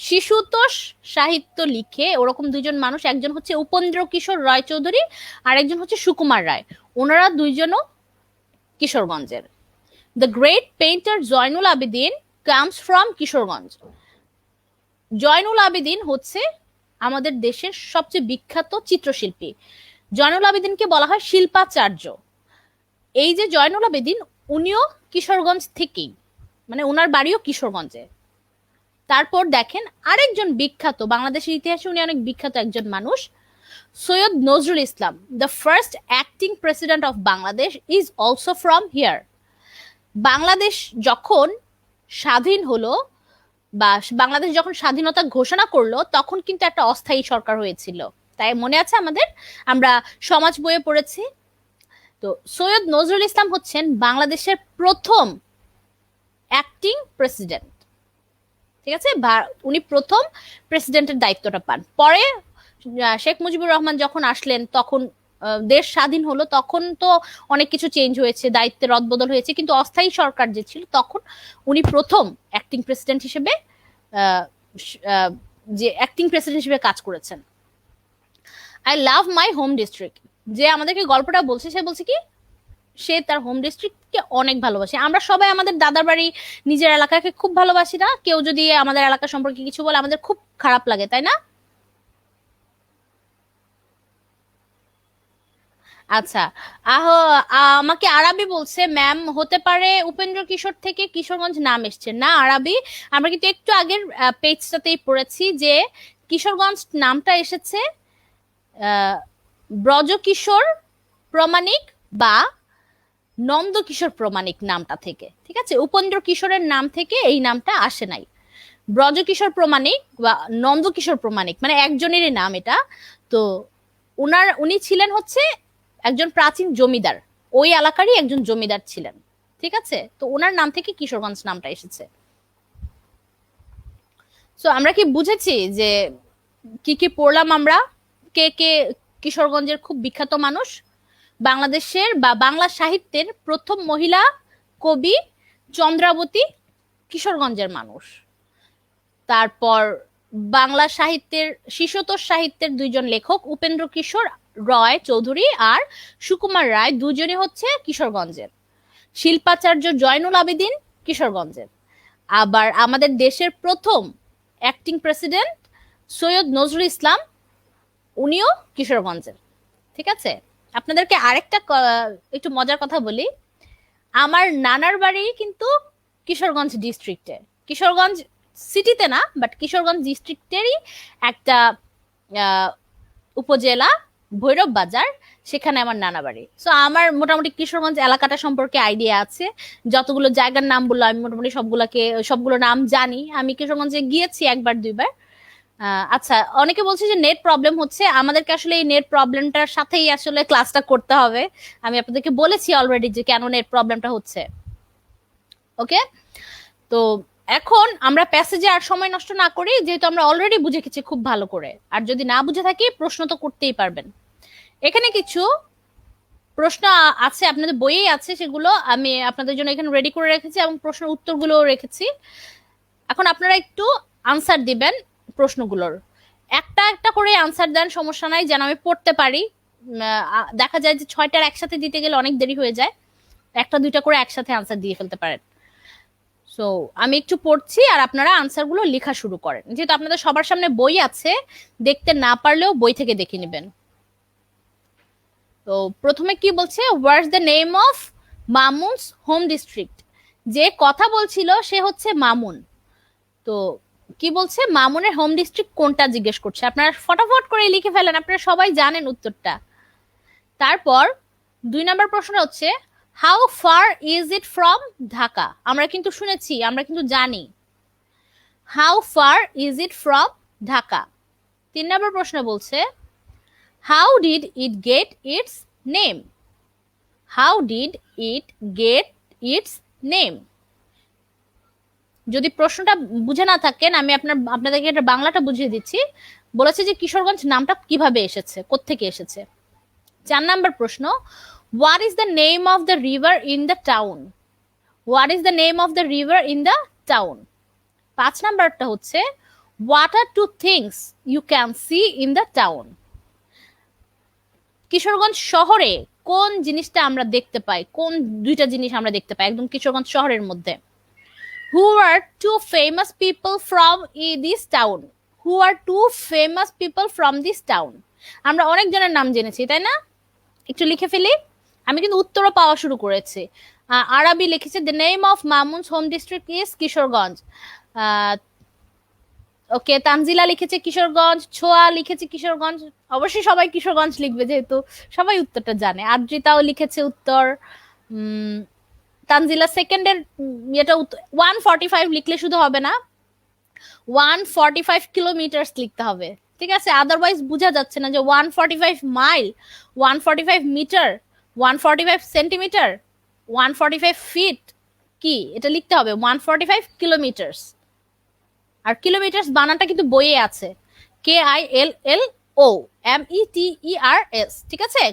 শিশুতোষ সাহিত্য লিখে, ওরকম 2 জন মানুষ, একজন হচ্ছে উপেন্দ্র কিশোর রয় চৌধুরী আর একজন হচ্ছে সুকুমার রায়। ওনারা 2 জনও কিশোরগঞ্জের। The great painter Zainul Abedin comes from Kishoreganj. Zainul Abedin হচ্ছে আমাদের দেশের সবচেয়ে বিখ্যাত চিত্রশিল্পী। জয়নুল আবেদিনকে বলা হয় শিল্পাচার্য। এই যে জয়নুল আবেদিন, উনিও কিশোরগঞ্জ থেকেই, মানে ওনার বাড়িও কিশোরগঞ্জে। তারপর দেখেন আরেকজন বিখ্যাত, বাংলাদেশের ইতিহাসে উনি অনেক বিখ্যাত একজন মানুষ, Syed Nazrul Islam, the first acting president of Bangladesh, is also from here. Bangladesh যখন স্বাধীন হলো, বা বাংলাদেশ যখন স্বাধীনতা ঘোষণা করলো, তখন কিন্তু একটা অস্থায়ী সরকার হয়েছিল, তাই মনে আছে আমাদের, আমরা সমাজ বইয়ে পড়েছি। তো সৈয়দ নজরুল ইসলাম হচ্ছেন বাংলাদেশের প্রথম অ্যাক্টিং প্রেসিডেন্ট। ঠিক আছে, উনি প্রথম প্রেসিডেন্টের দায়িত্বটা পান। পরে শেখ মুজিবুর রহমান যখন আসলেন, তখন দেশ স্বাধীন হলো, তখন তো অনেক কিছু চেঞ্জ হয়েছে, দায়িত্বের রদবদল হয়েছে, কিন্তু অস্থায়ী সরকার যে ছিল তখন উনি প্রথম অ্যাক্টিং প্রেসিডেন্ট হিসেবে কাজ করেছেন। I love my home district, যে আমাদেরকে গল্পটা বলছে সে বলছে কি, সে তার হোম ডিস্ট্রিক্টকে অনেক ভালোবাসে। আমরা সবাই আমাদের দাদার বাড়ি, নিজের এলাকাকে খুব ভালোবাসি না? কেউ যদি আমাদের এলাকা সম্পর্কে কিছু বলে আমাদের খুব খারাপ লাগে, তাই না? আচ্ছা, আমাকে আরাবি বলছে ম্যাম, হতে পারে উপেন্দ্র কিশোর থেকে কিশোরগঞ্জ নাম এসছে না। আরাবি, আমরা কিন্তু একটু আগের পেজটাতেই পড়েছি যে কিশোরগঞ্জ নামটা এসেছে ব্রজকিশোর প্রমাণিক বা নন্দকিশোর প্রমাণিক নামটা থেকে। ঠিক আছে, উপেন্দ্র কিশোরের নাম থেকে এই নামটা আসে নাই। ব্রজকিশোর প্রমাণিক বা নন্দকিশোর প্রমাণিক মানে একজনেরই নাম এটা। তো উনি ছিলেন হচ্ছে একজন প্রাচীন জমিদার, ওই এলাকারই একজন জমিদার ছিলেন। ঠিক আছে, তো ওনার নাম থেকে কিশোরগঞ্জ নামটা এসেছে। সো আমরা কি বুঝেছি যে কি কি পড়লাম আমরা? কে কে কিশোরগঞ্জের খুব বিখ্যাত মানুষ? বাংলাদেশের বা বাংলা সাহিত্যের প্রথম মহিলা কবি চন্দ্রাবতী কিশোরগঞ্জের মানুষ। তারপর বাংলা সাহিত্যের শিশুতোষ সাহিত্যের দুইজন লেখক উপেন্দ্র কিশোর রয় চৌধুরী আর সুকুমার রায় দুজনই হচ্ছে কিশোরগঞ্জের। শিল্পাচার্য জয়নুল আবেদিন কিশোরগঞ্জের। আবার আমাদের দেশের প্রথম অ্যাক্টিং প্রেসিডেন্ট সৈয়দ নজরুল ইসলাম, উনিও কিশোরগঞ্জের। ঠিক আছে, আপনাদেরকে আরেকটা একটু মজার কথা বলি। আমার নানার বাড়ি কিন্তু কিশোরগঞ্জ ডিস্ট্রিক্টে, কিশোরগঞ্জ সিটিতে না, বাট কিশোরগঞ্জ ডিস্ট্রিক্টেরই একটা উপজেলা ভৈরব বাজার, সেখানে আমার নানা বাড়ি। সো আমার মোটামুটি কিশোরগঞ্জ এলাকাটা সম্পর্কে আইডিয়া আছে। যতগুলো জায়গার নাম বললো আমি মোটামুটি সবগুলো নাম জানি। আমি কিশোরগঞ্জে গিয়েছি একবার দুইবার। আচ্ছা, অনেকে বলছে যে নেট প্রবলেম হচ্ছে, আমাদেরকে আসলে এই নেট প্রবলেমটার সাথেই আসলে ক্লাসটা করতে হবে। আমি আপনাদেরকে বলেছি অলরেডি যে কেন নেট প্রবলেমটা হচ্ছে। ওকে, তো এখন আমরা প্যাসেজে আর সময় নষ্ট না করি, যেহেতু আমরা অলরেডি বুঝে গেছি খুব ভালো করে। আর যদি না বুঝে থাকি প্রশ্ন তো করতেই পারবেন। এখানে কিছু প্রশ্ন আছে, আপনাদের বইয়েই আছে, সেগুলো আমি আপনাদের জন্য এখানে রেডি করে রেখেছি এবং প্রশ্নের উত্তরগুলোও রেখেছি। এখন আপনারা একটু আনসার দিবেন প্রশ্নগুলোর। একটা একটা করে আনসার দেন, সমস্যা নাই, যেন আমি পড়তে পারি। দেখা যায় যে 6টার একসাথে দিতে গেলে অনেক দেরি হয়ে যায়, একটা দুইটা করে একসাথে আনসার দিয়ে ফেলতে পারেন। সো আমি একটু পড়ছি আর আপনারা আনসার গুলো লেখা শুরু করেন। যেহেতু আপনাদের সবার সামনে বই আছে, দেখতে না পারলেও বই থেকে দেখে নেবেন। তো প্রথমে কি বলছে, what's the name of Mamun's home district? যে কথা বলছিল সে হচ্ছে মামুন। তো কি বলছে, মামুনের হোম ডিস্ট্রিক্ট কোনটা জিজ্ঞেস করছে। আপনারা ফটাফট করে লিখে ফেলেন, আপনারা সবাই জানেন উত্তরটা। তারপর 2 নম্বর প্রশ্ন হচ্ছে, how far is it from Dhaka? আমরা কিন্তু শুনেছি, আমরা কিন্তু জানি। How far is it from Dhaka. 3 নম্বর প্রশ্ন বলছে, how did it gate it's name? How did it gate it's name? যদি প্রশ্নটা বুঝে না থাকেন, আমি আপনাদেরকে এটা বাংলাটা বুঝিয়ে দিচ্ছি। বলেছে যে কিশোরগঞ্জ নামটা কিভাবে এসেছে, কোত্থেকে এসেছে। 4 নম্বর প্রশ্ন, what is the name of the river in the town? What is the name of the river in the town? 5 নম্বরটা হচ্ছে, what are two things you can see in the town? Kishoreganj শহরে কোন জিনিসটা আমরা দেখতে পাই, কোন দুইটা জিনিস আমরা দেখতে পাই একদম কিশোরগঞ্জ শহরের মধ্যে? Who are two famous people from this town? Who are two famous people from this town? আমরা অনেক জনের নাম জেনেছি, তাই না? একটু লিখে ফেলি। আমি কিন্তু উত্তরও পাওয়া শুরু করেছি। আরবি লিখেছে, the name of Mamun's home district is Kishoreganj. Okay, Tanzila লিখেছে কিশোরগঞ্জ, ছোয়া লিখেছে কিশোরগঞ্জ। অবশ্যই সবাই কিশোরগঞ্জ লিখবে, যেহেতু সবাই উত্তরটা জানে। আদ্রিতাও লিখেছে উত্তর। তানজিলা সেকেন্ডের এটা 145 লিখলে শুধু হবে না, 145 কিলোমিটার লিখতে হবে। ঠিক আছে, আদারওয়াইজ বোঝা যাচ্ছে না যে 145 মাইল, 145 মিটার, 145 সেন্টিমিটার, 145 ফিট, কি এটা লিখতে হবে 145 কিলোমিটার। আর কিলোমিটার বানানটা কিন্তু বইয়ে আছে, KILLOMETERS। ঠিক আছে,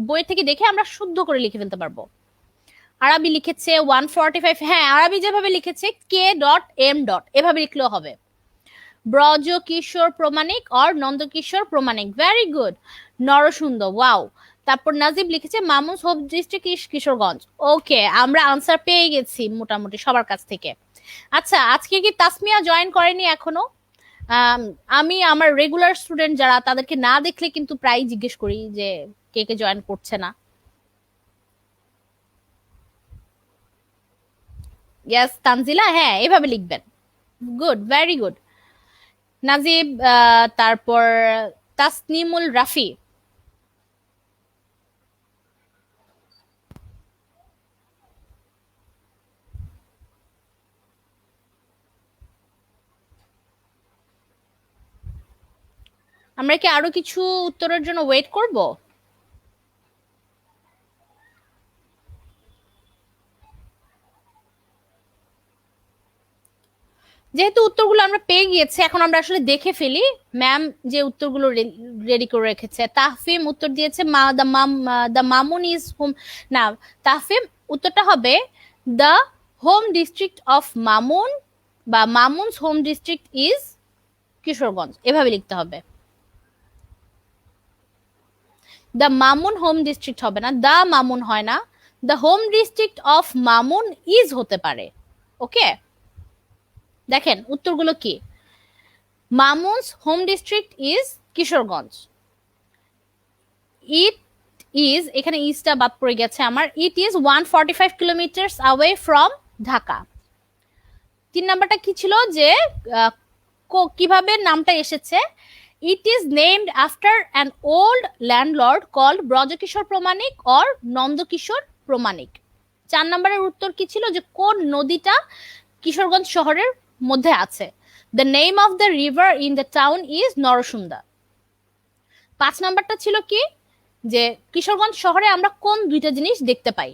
বই থেকে দেখে আমরা শুদ্ধ করে লিখে ফেলতে পারবো। আরবি লিখেছে 145, হ্যাঁ আরবি যেভাবে লিখেছে K.M. এভাবে লিখলেও হবে। Braja Kishore Pramanik or Nandakishore Pramanik, very good. Narasunda, wow. তারপর নাজিব লিখেছে Mamun's home district Kishoreganj. Okay, আমরা আনসার পেয়ে গেছি মোটামুটি সবার কাছ থেকে। আচ্ছা, আজকে কি তাসমিয়া জয়েন করেনি এখনো? আমি আমার রেগুলার স্টুডেন্ট যারা, তাদেরকে না দেখলে কিন্তু প্রায় জিজ্ঞেস করি যে কে কে জয়েন করছে না। ইয়েস তানজিলা, হ্যাঁ এভাবে লিখবেন। Good, very good. নাজিব, তারপর তাসনিমুল রাফি। আমরা কি আরো কিছু উত্তরের জন্য ওয়েট করব? যেহেতু উত্তরগুলো আমরা পেয়ে গিয়েছি, এখন আমরা আসলে দেখে ফেলি ম্যাম যে উত্তরগুলো রেডি করে রেখেছে। তাহফিম উত্তর দিয়েছে দ্য মামুন ইজ হোম, না, তাহফিম উত্তরটা হবে the home district of Mamun বা Mamun's home district is Kishoreganj, এভাবে লিখতে হবে। দ্য মামুন হোম ডিস্ট্রিক্ট হবে না, দ্য মামুন হয় না, the home district of Mamun is হতে পারে। ওকে, দেখেন উত্তরগুলো কি। Mamun's home district is Kishoreganj. It is, এখানে ইজটা বাদ পড়ে গেছে আমার, it is 145 kilometre away from Dhaka. 3 নাম্বারটা কি ছিল যে কিভাবে নামটা এসেছে, it is named after an old landlord called Brajakishore Pramanik or Nandakishore Pramanik. 4 নম্বরের উত্তর কি ছিল যে কোন নদীটা কিশোরগঞ্জ শহরের মধ্যে আছে, the name of the river in the town is Narsunda. 5 নাম্বারটা ছিল কি যে কিশোরগঞ্জ শহরে আমরা কোন দুইটা জিনিস দেখতে পাই,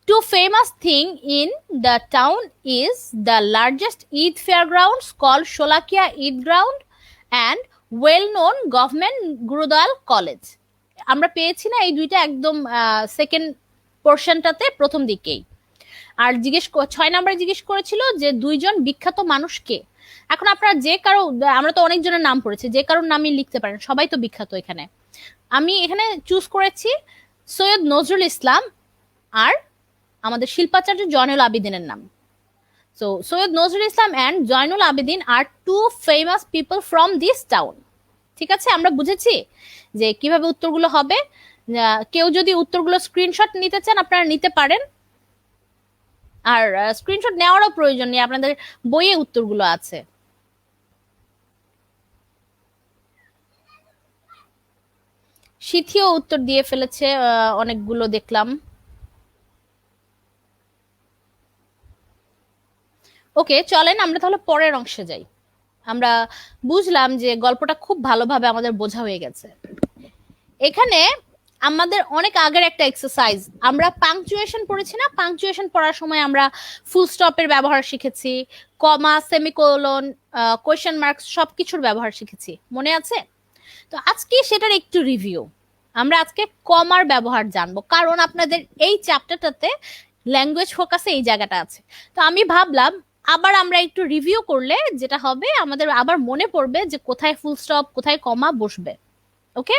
two famous thing in the town is the largest Eid fairgrounds called Sholakia Eid ground and well known government Gurudayal college. আমরা পেয়েছি না এই দুইটা একদম সেকেন্ড পোর্শনটাতে প্রথম দিকেই। আর 6 নম্বরে জিজ্ঞেস করেছিল যে দুইজন বিখ্যাত মানুষকে। এখন আপনারা যে কারো, আমরা তো অনেকজনের নাম পড়েছি, যে কারোর নামই লিখতে পারেন, সবাই তো বিখ্যাত এখানে। আমি এখানে চুজ করেছি সৈয়দ নজরুল ইসলাম আর আমাদের শিল্পাচার্য জয়নুল আবেদিনের নাম। So Syed Nazrul Islam and Zainul Abedin are two famous people from this town. ঠিক আছে, আমরা বুঝেছি যে কিভাবে উত্তরগুলো হবে। কেউ যদি উত্তরগুলো স্ক্রিনশট নিতে চান আপনারা নিতে পারেন, আর স্ক্রিনশট নেওয়ারও প্রয়োজন নেই, আপনাদের বইয়ে উত্তরগুলো আছে। সিথিও উত্তর দিয়ে ফেলেছে অনেকগুলো দেখলাম। ওকে, চলেন আমরা তাহলে পরের অংশে যাই। আমরা বুঝলাম যে গল্পটা খুব ভালোভাবে আমাদের বোঝা হয়ে গেছে। এখানে আমাদের অনেক আগের একটা এক্সারসাইজ, আমরা পাংচুয়েশন পড়েছি না, পাংচুয়েশন পড়ার সময় আমরা ফুল স্টপের ব্যবহার শিখেছি, কমা, সেমিকোলন, কোয়েশ্চেন মার্কস সবকিছুর ব্যবহার শিখেছি, মনে আছে? তো আজকে সেটার একটু রিভিউ। আমরা আজকে কমার ব্যবহার জানবো, কারণ আপনাদের এই চ্যাপ্টারটাতে ল্যাঙ্গুয়েজ ফোকাসে এই জায়গাটা আছে। তো আমি ভাবলাম আবার আমরা একটু রিভিউ করলে যেটা হবে আমাদের আবার মনে পড়বে যে কোথায় ফুল স্টপ কোথায় কমা বসবে। ওকে,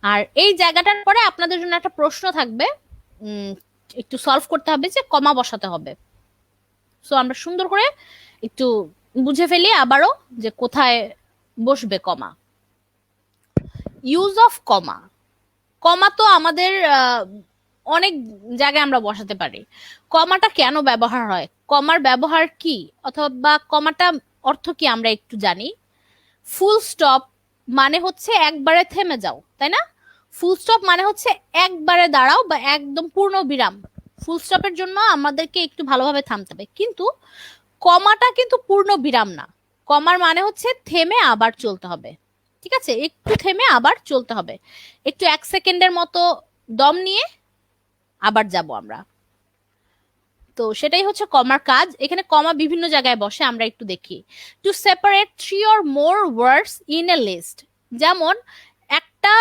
আর এই জায়গাটার পরে আপনাদের জন্য একটা প্রশ্ন থাকবে, একটু সলভ করতে হবে যে কমা বসাতে হবে। সো আমরা সুন্দর করে একটু বুঝে ফেলি আবারও যে কোথায় বসবে কমা। ইউজ অফ কমা। কমা তো আমাদের অনেক জায়গায় আমরা বসাতে পারি। কমাটা কেন ব্যবহার হয়, কমার ব্যবহার কি, অথবা কমাটা অর্থ কি আমরা একটু জানি। ফুল স্টপ মানে হচ্ছে একবারে থেমে যাও, তাই না? ফুল স্টপ মানে হচ্ছে একবারে দাঁড়াও বা একদম পূর্ণ বিরাম। ফুল স্টপের জন্য আমাদেরকে একটু ভালোভাবে থামতে হবে, কিন্তু কমাটা কিন্তু পূর্ণ বিরাম না। কমার মানে হচ্ছে থেমে আবার চলতে হবে। ঠিক আছে, একটু থেমে আবার চলতে হবে, একটু 1 সেকেন্ডের মতো দম নিয়ে আবার যাব আমরা। তো সেটাই হচ্ছে কমার কাজ। এখানে কমা বিভিন্ন জায়গায় বসে, আমরা একটু দেখি। To separate 3 or more words in a list, যেমন একটা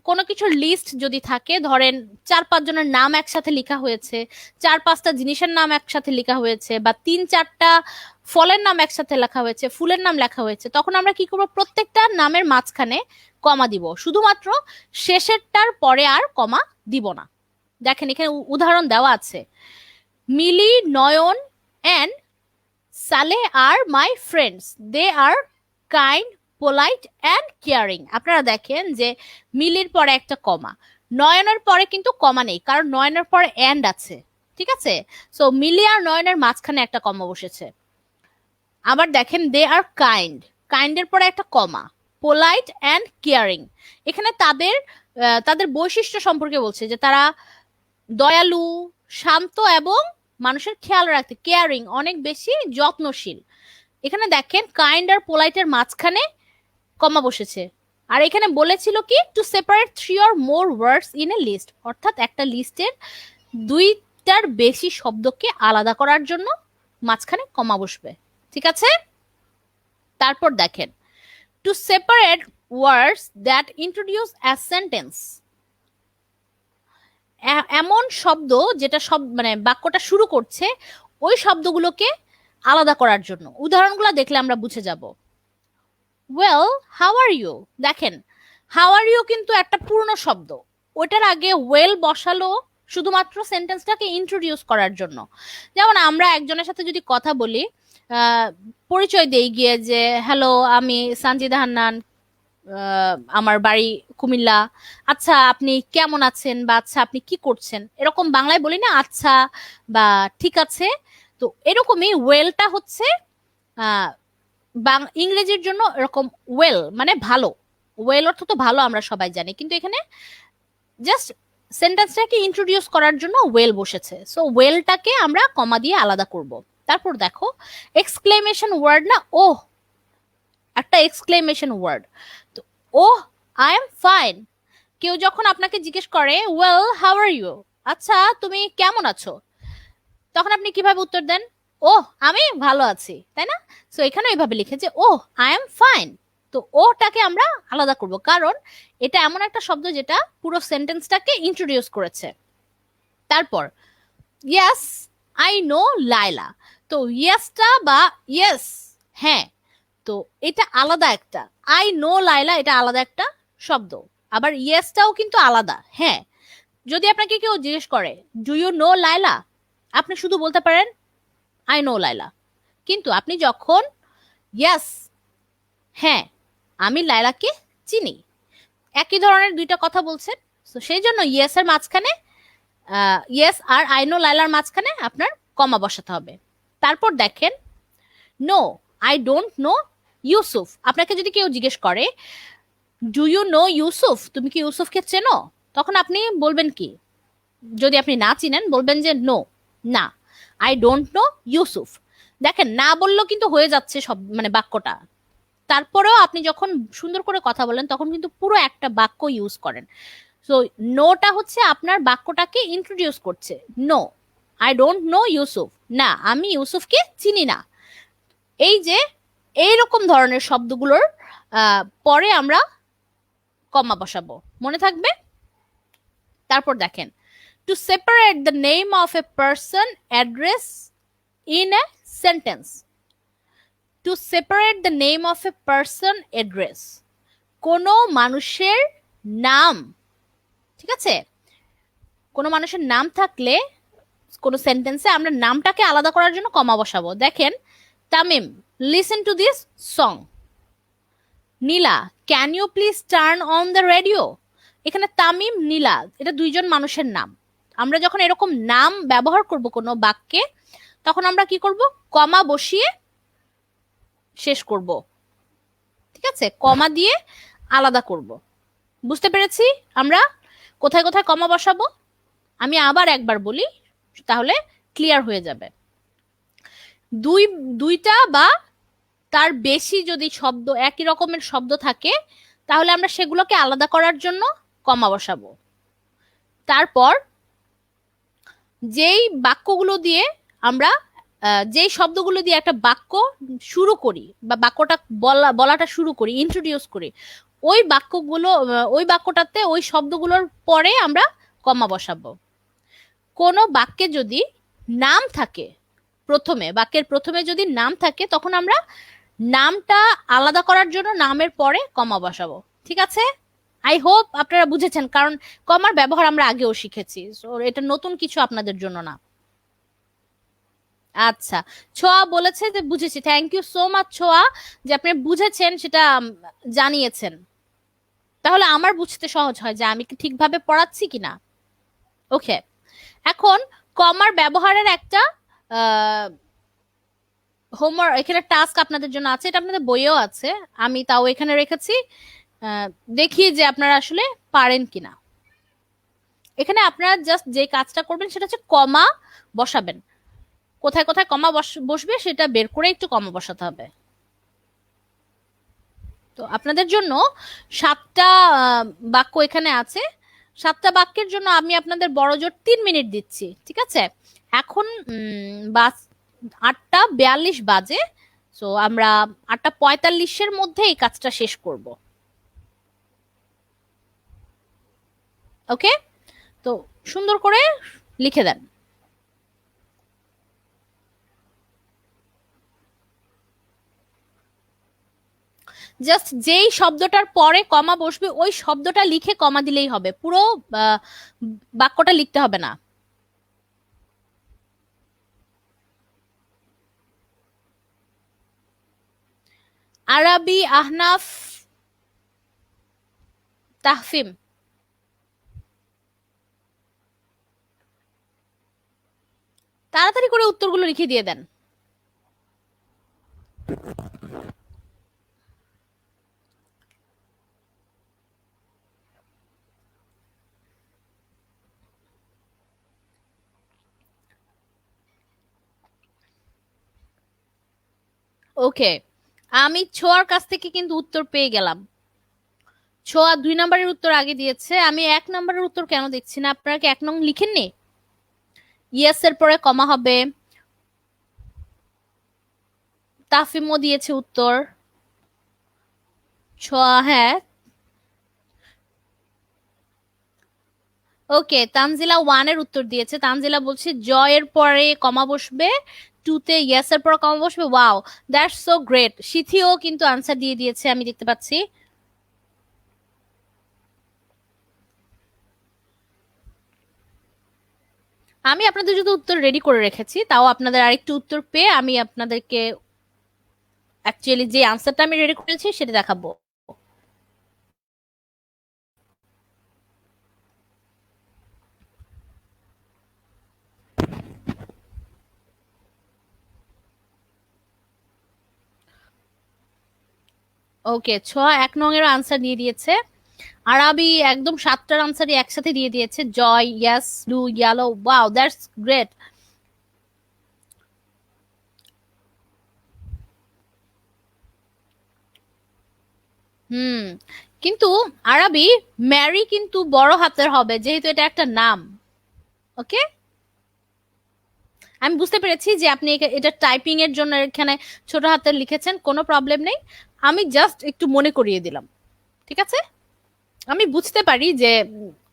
কোনো কিছুর লিস্ট যদি থাকে, ধরেন 4-5 জনের নাম একসাথে লেখা হয়েছে, 4-5টা জিনিসের নাম একসাথে লেখা হয়েছে, বা 3-4টা ফলের নাম একসাথে লেখা হয়েছে, ফুলের নাম লেখা হয়েছে, তখন আমরা কি করবো, প্রত্যেকটা নামের মাঝখানে কমা দিব, শুধুমাত্র শেষেরটার পরে আর কমা দিব না। দেখেন এখানে উদাহরণ দেওয়া আছে, Mili, Nayan and Saleh are my friends, they are kind, polite and caring. আপনারা দেখেন যে মিলির পরে একটা কমা, নয়নের পরে কিন্তু কমা নেই, কারণ নয়নের পরে অ্যান্ড আছে। ঠিক আছে, সো মিলি আর নয়নের মাঝখানে একটা কমা বসেছে। আবার দেখেন দে আর কাইন্ড, কাইন্ডের পরে একটা কমা, পোলাইট অ্যান্ড কেয়ারিং, এখানে তাদের তাদের বৈশিষ্ট্য সম্পর্কে বলছে যে তারা দয়ালু, শান্ত এবং মানুষের খেয়াল রাখতে, কেয়ারিং অনেক বেশি যত্নশীল। এখানে দেখেন কাইন্ড আর পোলাইটের মাঝখানে কমা বসেছে। আর এখানে বলেছিল কি, two separate 3 or more words in a list, অর্থাৎ একটা লিস্টের 2টার বেশি শব্দকে আলাদা করার জন্য মাঝখানে কমা বসবে। ঠিক আছে? তারপর দেখেন, to separate words that introduce as sentence, এমন শব্দ যেটা সব মানে বাক্যটা শুরু করছে ওই শব্দগুলোকে আলাদা করার জন্য। উদাহরণগুলো দেখলে আমরা বুঝে যাব। ওয়েল, হাউ আর ইউ, দেখেন হাউ আর ইউ কিন্তু একটা পূর্ণ শব্দ, ওটার আগে ওয়েল বসালো শুধুমাত্র সেন্টেন্সটাকে ইন্ট্রোডিউস করার জন্য। যেমন আমরা একজনের সাথে যদি কথা বলি, পরিচয় দেই গিয়ে যে হ্যালো, আমি সানজিদা হান্নান, আমার বাড়ি কুমিল্লা, আচ্ছা আপনি কেমন আছেন, বা আচ্ছা আপনি কি করছেন, এরকম বাংলায় বলি না আচ্ছা বা ঠিক আছে। তো এরকমই ওয়েলটা হচ্ছে ইংরেজির জন্য এরকম ওয়েল মানে ভালো। ওয়েল অর্থ তো ভালো আমরা সবাই জানি, কিন্তু এখানে জাস্ট সেন্টেন্সটাকে ইন্ট্রোডিউস করার জন্য ওয়েল বসেছে, সো ওয়েলটাকে আমরা কমা দিয়ে আলাদা করব। তারপর দেখো, এক্সক্লেমেশন ওয়ার্ড না ওহ, একটা এক্সক্লেমেশন ওয়ার্ড। তো ওহ, আই এম ফাইন, কেউ যখন আপনাকে জিজ্ঞেস করে ওয়েল হাউ আর ইউ, আচ্ছা তুমি কেমন আছো, তখন আপনি কিভাবে উত্তর দেন? ওহ, আমি ভালো আছি, তাই না? সো এখানে এইভাবে লিখে যে ওহ আই এম ফাইন। তো ওটাকে আমরা আলাদা করব, কারণ এটা এমন একটা শব্দ যেটা পুরো সেন্টেন্সটাকে ইন্ট্রোডিউস করেছে। তারপর ইয়েস আই নো লাইলা, তো ইয়েসটা বা ইয়েস হ্যাঁ, তো এটা আলাদা একটা, আই নো লাইলা এটা আলাদা একটা শব্দ, আবার ইয়েসটাও কিন্তু আলাদা। হ্যাঁ, যদি আপনাকে কেউ জিজ্ঞেস করে ডু ইউ নো লাইলা, আপনি শুধু বলতে পারেন আই নো লাইলা, কিন্তু আপনি যখন ইয়েস হ্যাঁ আমি লাইলাকে চিনি, একই ধরনের দুইটা কথা বলছেন, তো সেই জন্য ইয়েস এর মাঝখানে, ইয়েস আর আই নো লাইলার মাঝখানে আপনার কমা বসাতে হবে। তারপর দেখেন, no I don't know Yusuf, আপনাকে যদি কেউ জিজ্ঞেস করে ডু ইউ নো ইউসুফ, তুমি কি ইউসুফকে চেনো, তখন আপনি বলবেন কি? যদি আপনি না চিনেন বলবেন যে নো, না, আই ডোন্ট নো ইউসুফ। দেখেন না বললেও কিন্তু হয়ে যাচ্ছে সব মানে বাক্যটা। তারপরেও আপনি যখন সুন্দর করে কথা বলেন তখন কিন্তু পুরো একটা বাক্য ইউজ করেন। সো নোটা হচ্ছে আপনার বাক্যটাকে ইন্ট্রোডিউস করছে। No I don't know Yusuf, না আমি ইউসুফকে চিনি না। এই যে এইরকম ধরনের শব্দগুলোর পরে আমরা কমা বসাবো, মনে থাকবে। তারপর দেখেন, to separate the name of a person address in a sentence, to separate the name of a person address, কোনো মানুষের নাম, ঠিক আছে, কোনো মানুষের নাম থাকলে কোনো সেন্টেন্সে আমরা নামটাকে আলাদা করার জন্য কমা বসাবো। দেখেন, Tamim listen to this song, Nila can you please turn on the radio. এখানে তামিম নীলা এটা দুইজন মানুষের নাম। আমরা যখন এরকম নাম ব্যবহার করব কোনো বাক্যে, তখন আমরা কি করব? কমা বসিয়ে শেষ করব, ঠিক আছে, কমা দিয়ে আলাদা করব। বুঝতে পেরেছি আমরা কোথায় কোথায় কমা বসাবো? আমি আবার একবার বলি, তাহলে ক্লিয়ার হয়ে যাবে। দুইটা বা তার বেশি যদি শব্দ একই রকমের শব্দ থাকে, তাহলে আমরা সেগুলোকে আলাদা করার জন্য কমা বসাবো। তারপর যেই বাক্যগুলো দিয়ে আমরা যেই শব্দগুলো দিয়ে একটা বাক্য শুরু করি বা বাক্যটা বলাটা শুরু করি, ইন্ট্রোডিউস করি, ওই বাক্যগুলো ওই বাক্যটাতে ওই শব্দগুলোর পরে আমরা কমা বসাবো। কোনো বাক্যে যদি নাম থাকে, প্রথমে বাক্যের প্রথমে যদি নাম থাকে, তখন আমরা নামটা আলাদা করার জন্য নামের পরে কমা বসাবো। ঠিক আছে, আই হোপ আপনারা বুঝেছেন, কারণ কমার ব্যবহার আমরা আগেও শিখেছি, এটা নতুন কিছু আপনাদের জন্য না। আচ্ছা, ছোয়া বলেছে যে বুঝেছি, থ্যাংক ইউ সো মাচ ছোয়া, যে আপনি বুঝেছেন সেটা জানিয়েছেন। তাহলে আমার বুঝতে সহজ হয় যে আমি কি ঠিকভাবে পড়াচ্ছি কিনা। ওকে, এখন কমার ব্যবহারের একটা হোমওয়ার্ক এখানে টাস্ক আপনাদের জন্য আছে, এটা আপনাদের বইয়েও আছে, আমি তাও এখানে রেখেছি, দেখি যে আপনারা আসলে পারেন কিনা। এখানে আপনারা জাস্ট যে কাজটা করবেন সেটা হচ্ছে কমা বসাবেন, কোথায় কোথায় কমা বসবে সেটা বের করে একটু কমা বসাতে হবে। তো আপনাদের জন্য 7টা বাক্য এখানে আছে, 7টা বাক্যের জন্য আমি আপনাদের বড় জোর 3 মিনিট দিচ্ছি, ঠিক আছে? এখন 8টা 42 বাজে, সো আমরা 8:45-এর মধ্যে এই কাজটা শেষ করব। ওকে, তো সুন্দর করে লিখে দেন। জাস্ট যেই শব্দটার পরে কমা বসবে ওই শব্দটা লিখে কমা দিলেই হবে, পুরো আহ, বাক্যটা লিখতে হবে না। আরাবি, আহনাফ, তাহফিম, তাড়াতাড়ি করে উত্তরগুলো লিখে দিয়ে দেন। ওকে, আমি ছোঁয়ার কাছ থেকে কিন্তু উত্তর পেয়ে গেলাম। ছোঁয়া 2 নম্বরের উত্তর আগে দিয়েছে, আমি 1 নম্বরের উত্তর কেন দেখছি না? আপনারা কি 1 নং লিখেননি? ইয়েস এর পরে কমা হবে। তাফিমও দিয়েছে উত্তর। ছোঁয়া, হ্যাঁ। ওকে, তানজিলা 1-এর উত্তর দিয়েছে। তানজিলা বলছে জয়ের পরে কমা বসবে, 2-তে ইয়েস এর পরে কমা বসবে। Wow, that's so great. সিথিও কিন্তু আনসার দিয়ে দিয়েছে, আমি দেখতে পাচ্ছি। আমি আপনাদের যদি উত্তর রেডি করে রেখেছি, তাও আপনাদের আরেকটু উত্তর পেয়ে আমি আপনাদেরকে অ্যাকচুয়ালি যে আনসারটা আমি রেডি করেছি সেটা দেখাবো। ওকে, 1 নং এর আনসার দিয়ে দিয়েছে। আরবি একদম 7টার আনসারই একসাথে দিয়ে দিয়েছে। Joy, yes, blue, yellow. Wow, that's great. Hmm, কিন্তু আরবি ম্যারি কিন্তু বড় হাতের হবে, যেহেতু এটা একটা নাম। ওকে, আমি বুঝতে পেরেছি যে আপনি এটা টাইপিং এর জন্য এখানে ছোট হাতের লিখেছেন, কোনো প্রবলেম নেই। আমি জাস্ট একটু মনে করিয়ে দিলাম, ঠিক আছে? আমি বুঝতে পারি যে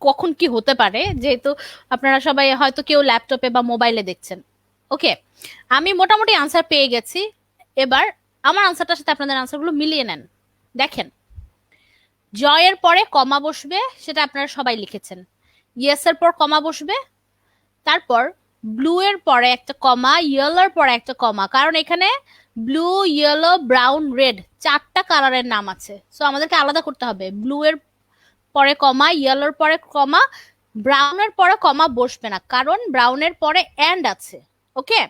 কখন কি হতে পারে, যেহেতু আপনারা সবাই হয়তো কেউ ল্যাপটপে বা মোবাইলে দেখছেন। ওকে, আমি মোটামুটি আনসার পেয়ে গেছি। এবার আমার আনসারটার সাথে আপনাদের আনসারগুলো মিলিয়ে নেন। দেখেন, জয়ের পরে কমা বসবে, সেটা আপনারা সবাই লিখেছেন। ইয়েস এর পর কমা বসবে, তারপর ব্লু এর পরে একটা কমা, ইয়েলোর পরে একটা কমা, কারণ এখানে ব্লু, ইয়েলো, ব্রাউন, রেড 4টা কালারের নাম আছে, সো আমাদেরকে আলাদা করতে হবে। ব্লু এর পরে কমা, ইয়েলোর পরে কমা, ব্রাউনের পরে কমা বসবে না, কারণ ব্রাউনের পরে এন্ড আছে। Okay,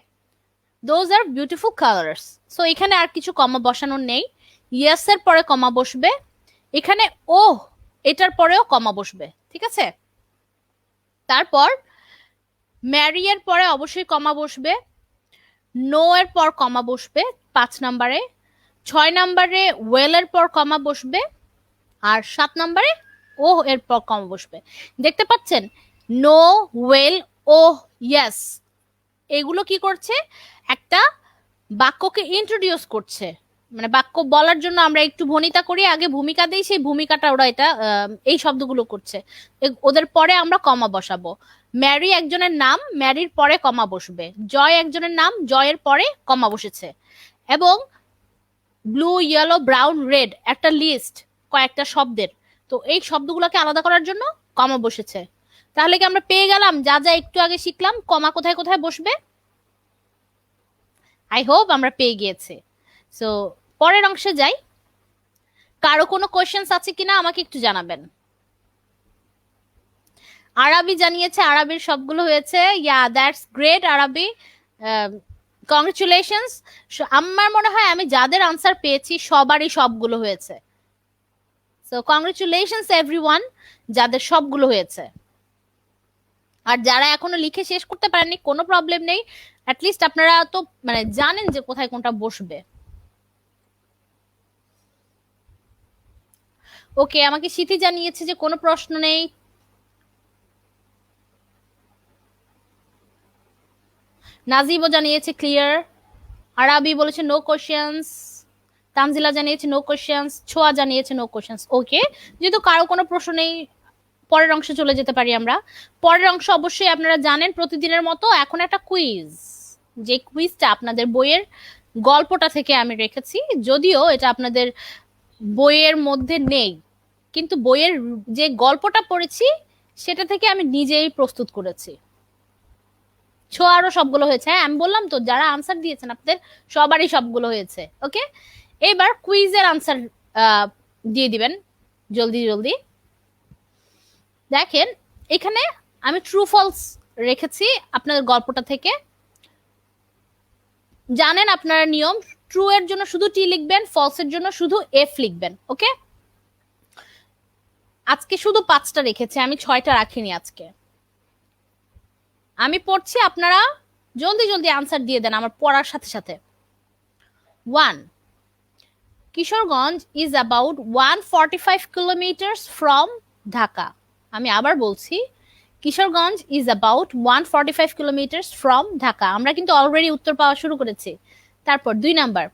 those are beautiful colours. So এখানে আর কিছু কমা বসানোর নেই। ইয়েস এর পরে কমা বসবে, এখানে ও এটার পরেও কমা বসবে, ঠিক আছে? তারপর ম্যারি এর পরে অবশ্যই কমা বসবে, নো এর পর কমা বসবে 5 নম্বরে, 6 নম্বরে ওয়েল এর পর কমা বসবে, আর 7 নম্বরে ও এর পর কমা বসবে। দেখতে পাচ্ছেন, নো, ওয়েল, ও, ইয়েস, এগুলো কি করছে? একটা বাক্যকে ইন্ট্রোডিউস করছে। মানে বাক্য বলার জন্য আমরা একটু ভনিতা করি, আগে ভূমিকা দিই, সেই ভূমিকাটা ওরা এটা এই শব্দগুলো করছে। ওদের পরে আমরা কমা বসাবো। ম্যারি একজনের নাম, ম্যারির পরে কমা বসবে। জয় একজনের নাম, জয়ের পরে কমা বসেছে। এবং ব্লু, ইয়েলো, ব্রাউন, রেড একটা লিস্ট, কয়েকটা শব্দের। তো এই শব্দগুলোকে আলাদা করার জন্য কমা বসেছে। তাহলে কি আমরা পেয়ে গেলাম যা যা একটু আগে শিখলাম, কমা কোথায় কোথায় বসবে? আই হোপ আমরা পেয়ে গিয়েছি। সো পরের অংশে যাই। কারো কোনো কোয়েশ্চেন্স আছে কিনা আমাকে একটু জানাবেন। আরবি জানিয়েছে আরবির সবগুলো হয়েছে। ইয়া, দ্যাটস গ্রেট আরবি, কংগ্রেচুলেশনস। আমার মনে হয় আমি যাদের আনসার পেয়েছি সবারই সবগুলো হয়েছে। সো কংগ্রেচুলেশনস এভরিওয়ান, যাদের সবগুলো হয়েছে। আর যারা এখনো লিখে শেষ করতে পারেননি, কোনো প্রবলেম নেই, অ্যাটলিস্ট আপনারা তো মানে জানেন যে কোথায় কোনটা বসবে। ওকে, আমাকে স্মৃতি জানিয়েছে যে কোনো প্রশ্ন নেই। নাজিবও জানিয়েছে ক্লিয়ার। আরাবি বলেছে নো কোশ্চেন্স, তানজিলা জানিয়েছে নো কোশ্চেন্স, ছোয়া জানিয়েছে নো কোশ্চেন্স। ওকে, যেহেতু কারো কোনো প্রশ্ন নেই, পরের অংশে চলে যেতে পারি আমরা। পরের অংশ অবশ্যই আপনারা জানেন প্রতিদিনের মতো এখন একটা কুইজ, যে কুইজটা আপনাদের বইয়ের গল্পটা থেকে আমি রেখেছি, যদিও এটা আপনাদের বইয়ের মধ্যে নেই, কিন্তু বইয়ের যে গল্পটা পড়েছি সেটা থেকে আমি নিজেই প্রস্তুত করেছি। ছোঁয়ারও সবগুলো হয়েছে, হ্যাঁ আমি বললাম তো যারা আনসার দিয়েছেন আপনাদের সবারই সবগুলো হয়েছে। ওকে, এবার কুইজের আনসার দিয়ে দিবেন জলদি জলদি। দেখেন এখানে আমি ট্রু ফলস রেখেছি আপনাদের গল্পটা থেকে। জানেন আপনারা নিয়ম, ট্রু এর জন্য শুধু টি লিখবেন, ফলস এর জন্য শুধু এফ লিখবেন। ওকে, আজকে শুধু 5টা রেখেছি, আমি 6টা রাখিনি আজকে। আমি পড়ছি, আপনারা জলদি জলদি আনসার দিয়ে দেন আমার পড়ার সাথে সাথে। 1, Kishoreganj is about 145 kilometres from Dhaka. আমি আবার বলছি, Kishoreganj is about 145 kilometres from Dhaka. আমরা কিন্তু অলরেডি উত্তর পাওয়া শুরু করেছি। তারপর 2 number,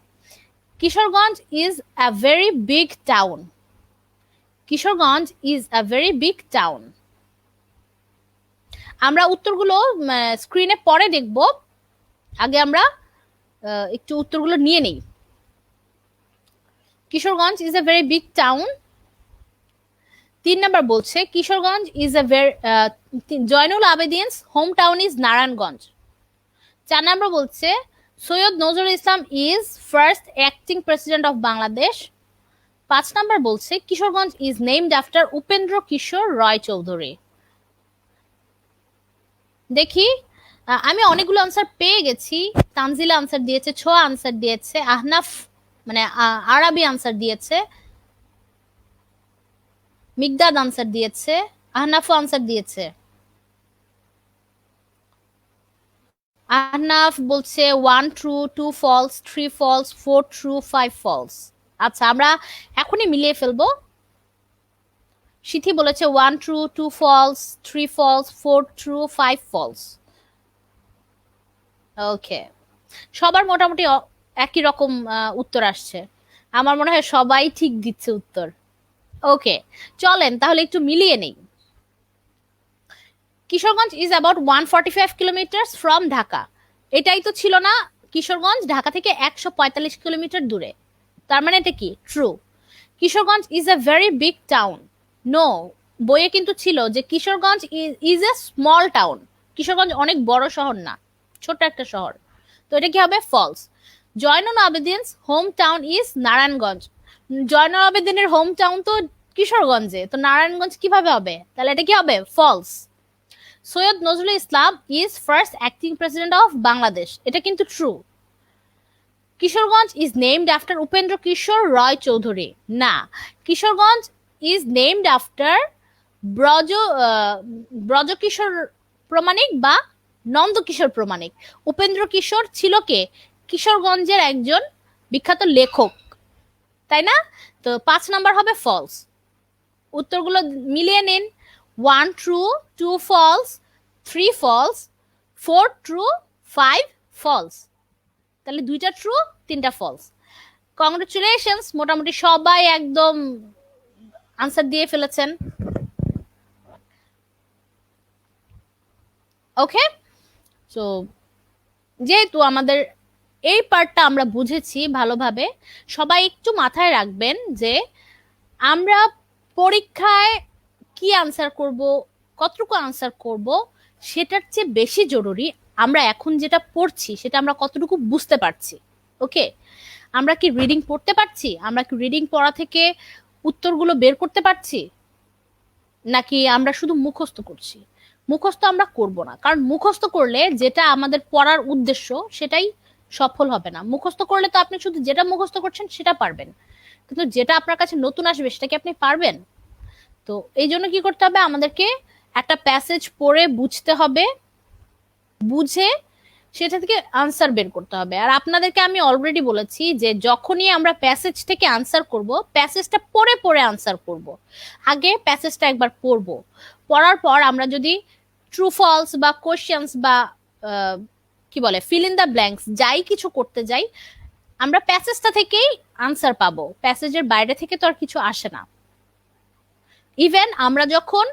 Kishoreganj is a very big town. Kishoreganj is a very big town. আমরা উত্তরগুলো স্ক্রিনে পরে দেখব, আগে আমরা একটু উত্তরগুলো নিয়ে নেই। Kishoreganj is a very big town. 3 number বলছে Kishoreganj is a very, Zainul Abedin's home town is Narayanganj. 4 number বলছে Syed Nazrul Islam is first acting president of Bangladesh. 5 number বলছে Kishoreganj is named after Upendra Kishore Roy Chowdhury. দেখি, আমি অনেকগুলো আনসার পেয়ে গেছি। তানজিলা আনসার দিয়েছে, ছোয়া আনসার দিয়েছে, আহনাফ মানে আরাবি আনসার দিয়েছে, মিগদাদ আনসার দিয়েছে, আহনাফও আনসার দিয়েছে। আহনাফ বলছে 1 true, 2 false, 3 false, 4 true, 5 false. আচ্ছা, আমরা এখনই মিলিয়ে ফেলবো। সিথি বলেছে 1 true, 2 false, 3 false, 4 true, 5 false. Okay, সবার মোটামুটি একই রকম উত্তর আসছে। আমার মনে হয় সবাই ঠিক দিচ্ছে উত্তর। ওকে, চলেন তাহলে একটু মিলিয়ে নেই। Kishoreganj is about 145 kilometre from Dhaka. এটাই তো ছিল না, কিশোরগঞ্জ ঢাকা থেকে 145 কিলোমিটার দূরে। তার মানে এটা কি? True. Kishoreganj is a very big town. No, বইয়ে কিন্তু ছিল যে Kishoreganj is a small town. Kishoreganj অনেক বড় শহর না, ছোট একটা শহর। তো এটা কি হবে? False. Zainul Abedin's home town is Narayanganj. Zainul আবেদিনের হোম টাউন তো কিশোরগঞ্জে, তো নারায়ণগঞ্জ কিভাবে হবে? তাহলে এটা কি হবে? False. Syed Nazrul Islam is first acting president of Bangladesh. এটা কিন্তু true. Kishoreganj is named after Upendra Kishore Roy Chowdhury. না, Kishoreganj is named after Braja Brajakishore Pramanik বা নন্দকিশোর প্রমাণিক। উপেন্দ্র কিশোর ছিল কে? কিশোরগঞ্জের একজন বিখ্যাত লেখক, তাই না? তো 5 নাম্বার হবে ফলস। উত্তরগুলো মিলিয়ে নিন। 1 true, 2 false, 3 false, 4 true, 5 false. তাহলে 2টা ট্রু, 3টা ফলস। কংগ্রেচুলেশনস, মোটামুটি সবাই একদম আনসার দিয়ে ফেলেছেন। ওকে, তো যেহেতু আমাদের এই পার্টটা আমরা বুঝেছি ভালোভাবে, সবাই একটু মাথায় রাখবেন যে আমরা পরীক্ষায় কি আনসার করব, কতটুকু আনসার করব, সেটার চেয়ে বেশি জরুরি আমরা এখন যেটা পড়ছি সেটা আমরা কতটুকু বুঝতে পারছি। ওকে, আমরা কি রিডিং পড়তে পারছি? আমরা কি রিডিং পড়া থেকে উত্তরগুলো বের করতে পারছি, নাকি আমরা শুধু মুখস্থ করছি? মুখস্থ আমরা করব না, কারণ মুখস্থ করলে যেটা আমাদের পড়ার উদ্দেশ্য সেটাই সফল হবে না। মুখস্থ করলে তো আপনি শুধু যেটা মুখস্থ করছেন সেটা পারবেন, কিন্তু যেটা আপনার কাছে নতুন আসবে সেটা কি আপনি পারবেন? তো এই জন্য কি করতে হবে, আমাদেরকে একটা প্যাসেজ পড়ে বুঝতে হবে, বুঝে সেটা থেকে আনসার বের করতে হবে। আর আপনাদেরকে আমি অলরেডি বলেছি যে যখনই আমরা প্যাসেজ থেকে আনসার করব, প্যাসেজটা পড়ে পড়ে আনসার করব। আগে প্যাসেজটা একবার পড়ব, পড়ার পর আমরা যদি ট্রু ফলস বা কোশ্চেন্স বা কি বলে ফিল ইন দ্য ব্ল্যাঙ্কস, যাই কিছু করতে যাই আমরা প্যাসেজটা থেকেই আনসার পাবো, প্যাসেজের বাইরে থেকে তো আর কিছু আসে না। ইভেন আমরা যখন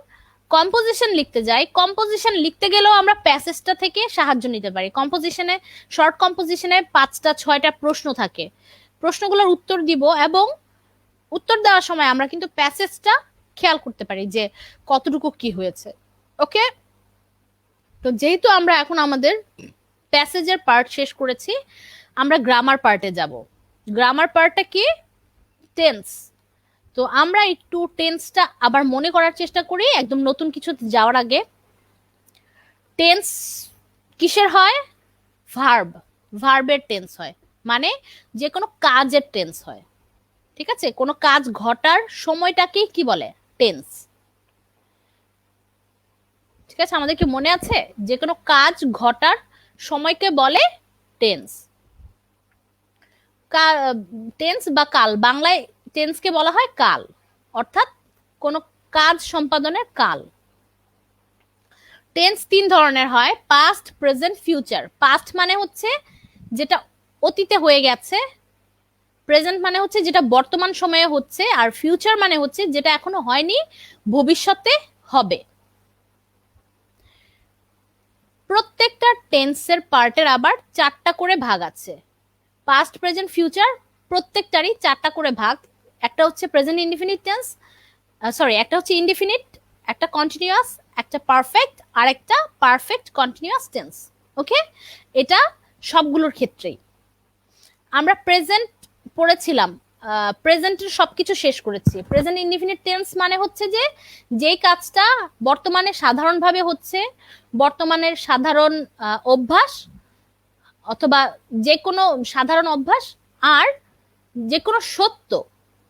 কম্পোজিশন লিখতে যাই, কম্পোজিশন লিখতে গেলেও আমরা প্যাসেজটা থেকে সাহায্য নিতে পারি। কম্পোজিশনে, শর্ট কম্পোজিশনে 5টা 6টা প্রশ্ন থাকে, প্রশ্নগুলোর উত্তর দিব এবং উত্তর দেওয়ার সময় আমরা কিন্তু প্যাসেজটা খেয়াল করতে পারি যে কতটুকু কি হয়েছে। ওকে, তো যেহেতু আমরা এখন আমাদের প্যাসেজের পার্ট শেষ করেছি, আমরা গ্রামার পার্টে যাব। গ্রামার পার্টটা কি? টেন্স। তো আমরা একটু টেন্সটা আবার মনে করার চেষ্টা করি একদম নতুন কিছু যাওয়ার আগে। টেন্স কিসের হয়? ভার্ব, ভার্বের টেন্স হয়, মানে যে কোনো কাজের টেন্স হয়। ঠিক আছে, কোনো কাজ ঘটার সময়টাকে কি বলে? টেন্স। ঠিক আছে, আমাদের কি মনে আছে? যে কোনো কাজ ঘটার সময়কে বলে টেন্স। টেন্স বা কাল, বাংলায় টেন্সকে বলা হয় কাল, অর্থাৎ কোনো কাজ সম্পাদনের কাল। টেন্স 3 ধরনের হয়, পাস্ট, প্রেজেন্ট, ফিউচার। পাস্ট মানে হচ্ছে যেটা অতীতে হয়ে গেছে, প্রেজেন্ট মানে হচ্ছে যেটা বর্তমান সময়ে হচ্ছে, আর ফিউচার মানে হচ্ছে যেটা এখনো হয়নি, ভবিষ্যতে হবে। প্রত্যেকটা টেন্সের পার্টের আবার 4টা করে ভাগ আছে। পাস্ট, প্রেজেন্ট, ফিউচার প্রত্যেকটারই 4টা করে ভাগ। একটা হচ্ছে প্রেজেন্ট ইনডিফিনিট টেন্স, সরি, একটা হচ্ছে ইনডিফিনিট, একটা কন্টিনিউয়াস, একটা পারফেক্ট, আর একটা পারফেক্ট কন্টিনিউয়াস টেন্স। ওকে, এটা সবগুলোর ক্ষেত্রেই। আমরা প্রেজেন্ট পড়েছিলাম, প্রেজেন্টের সবকিছু শেষ করেছি। প্রেজেন্ট ইনডিফিনিট টেন্স মানে হচ্ছে যে যেই কাজটা বর্তমানে সাধারণভাবে হচ্ছে, বর্তমানের সাধারণ অভ্যাস, অথবা যে কোনো সাধারণ অভ্যাস, আর যে কোনো সত্য,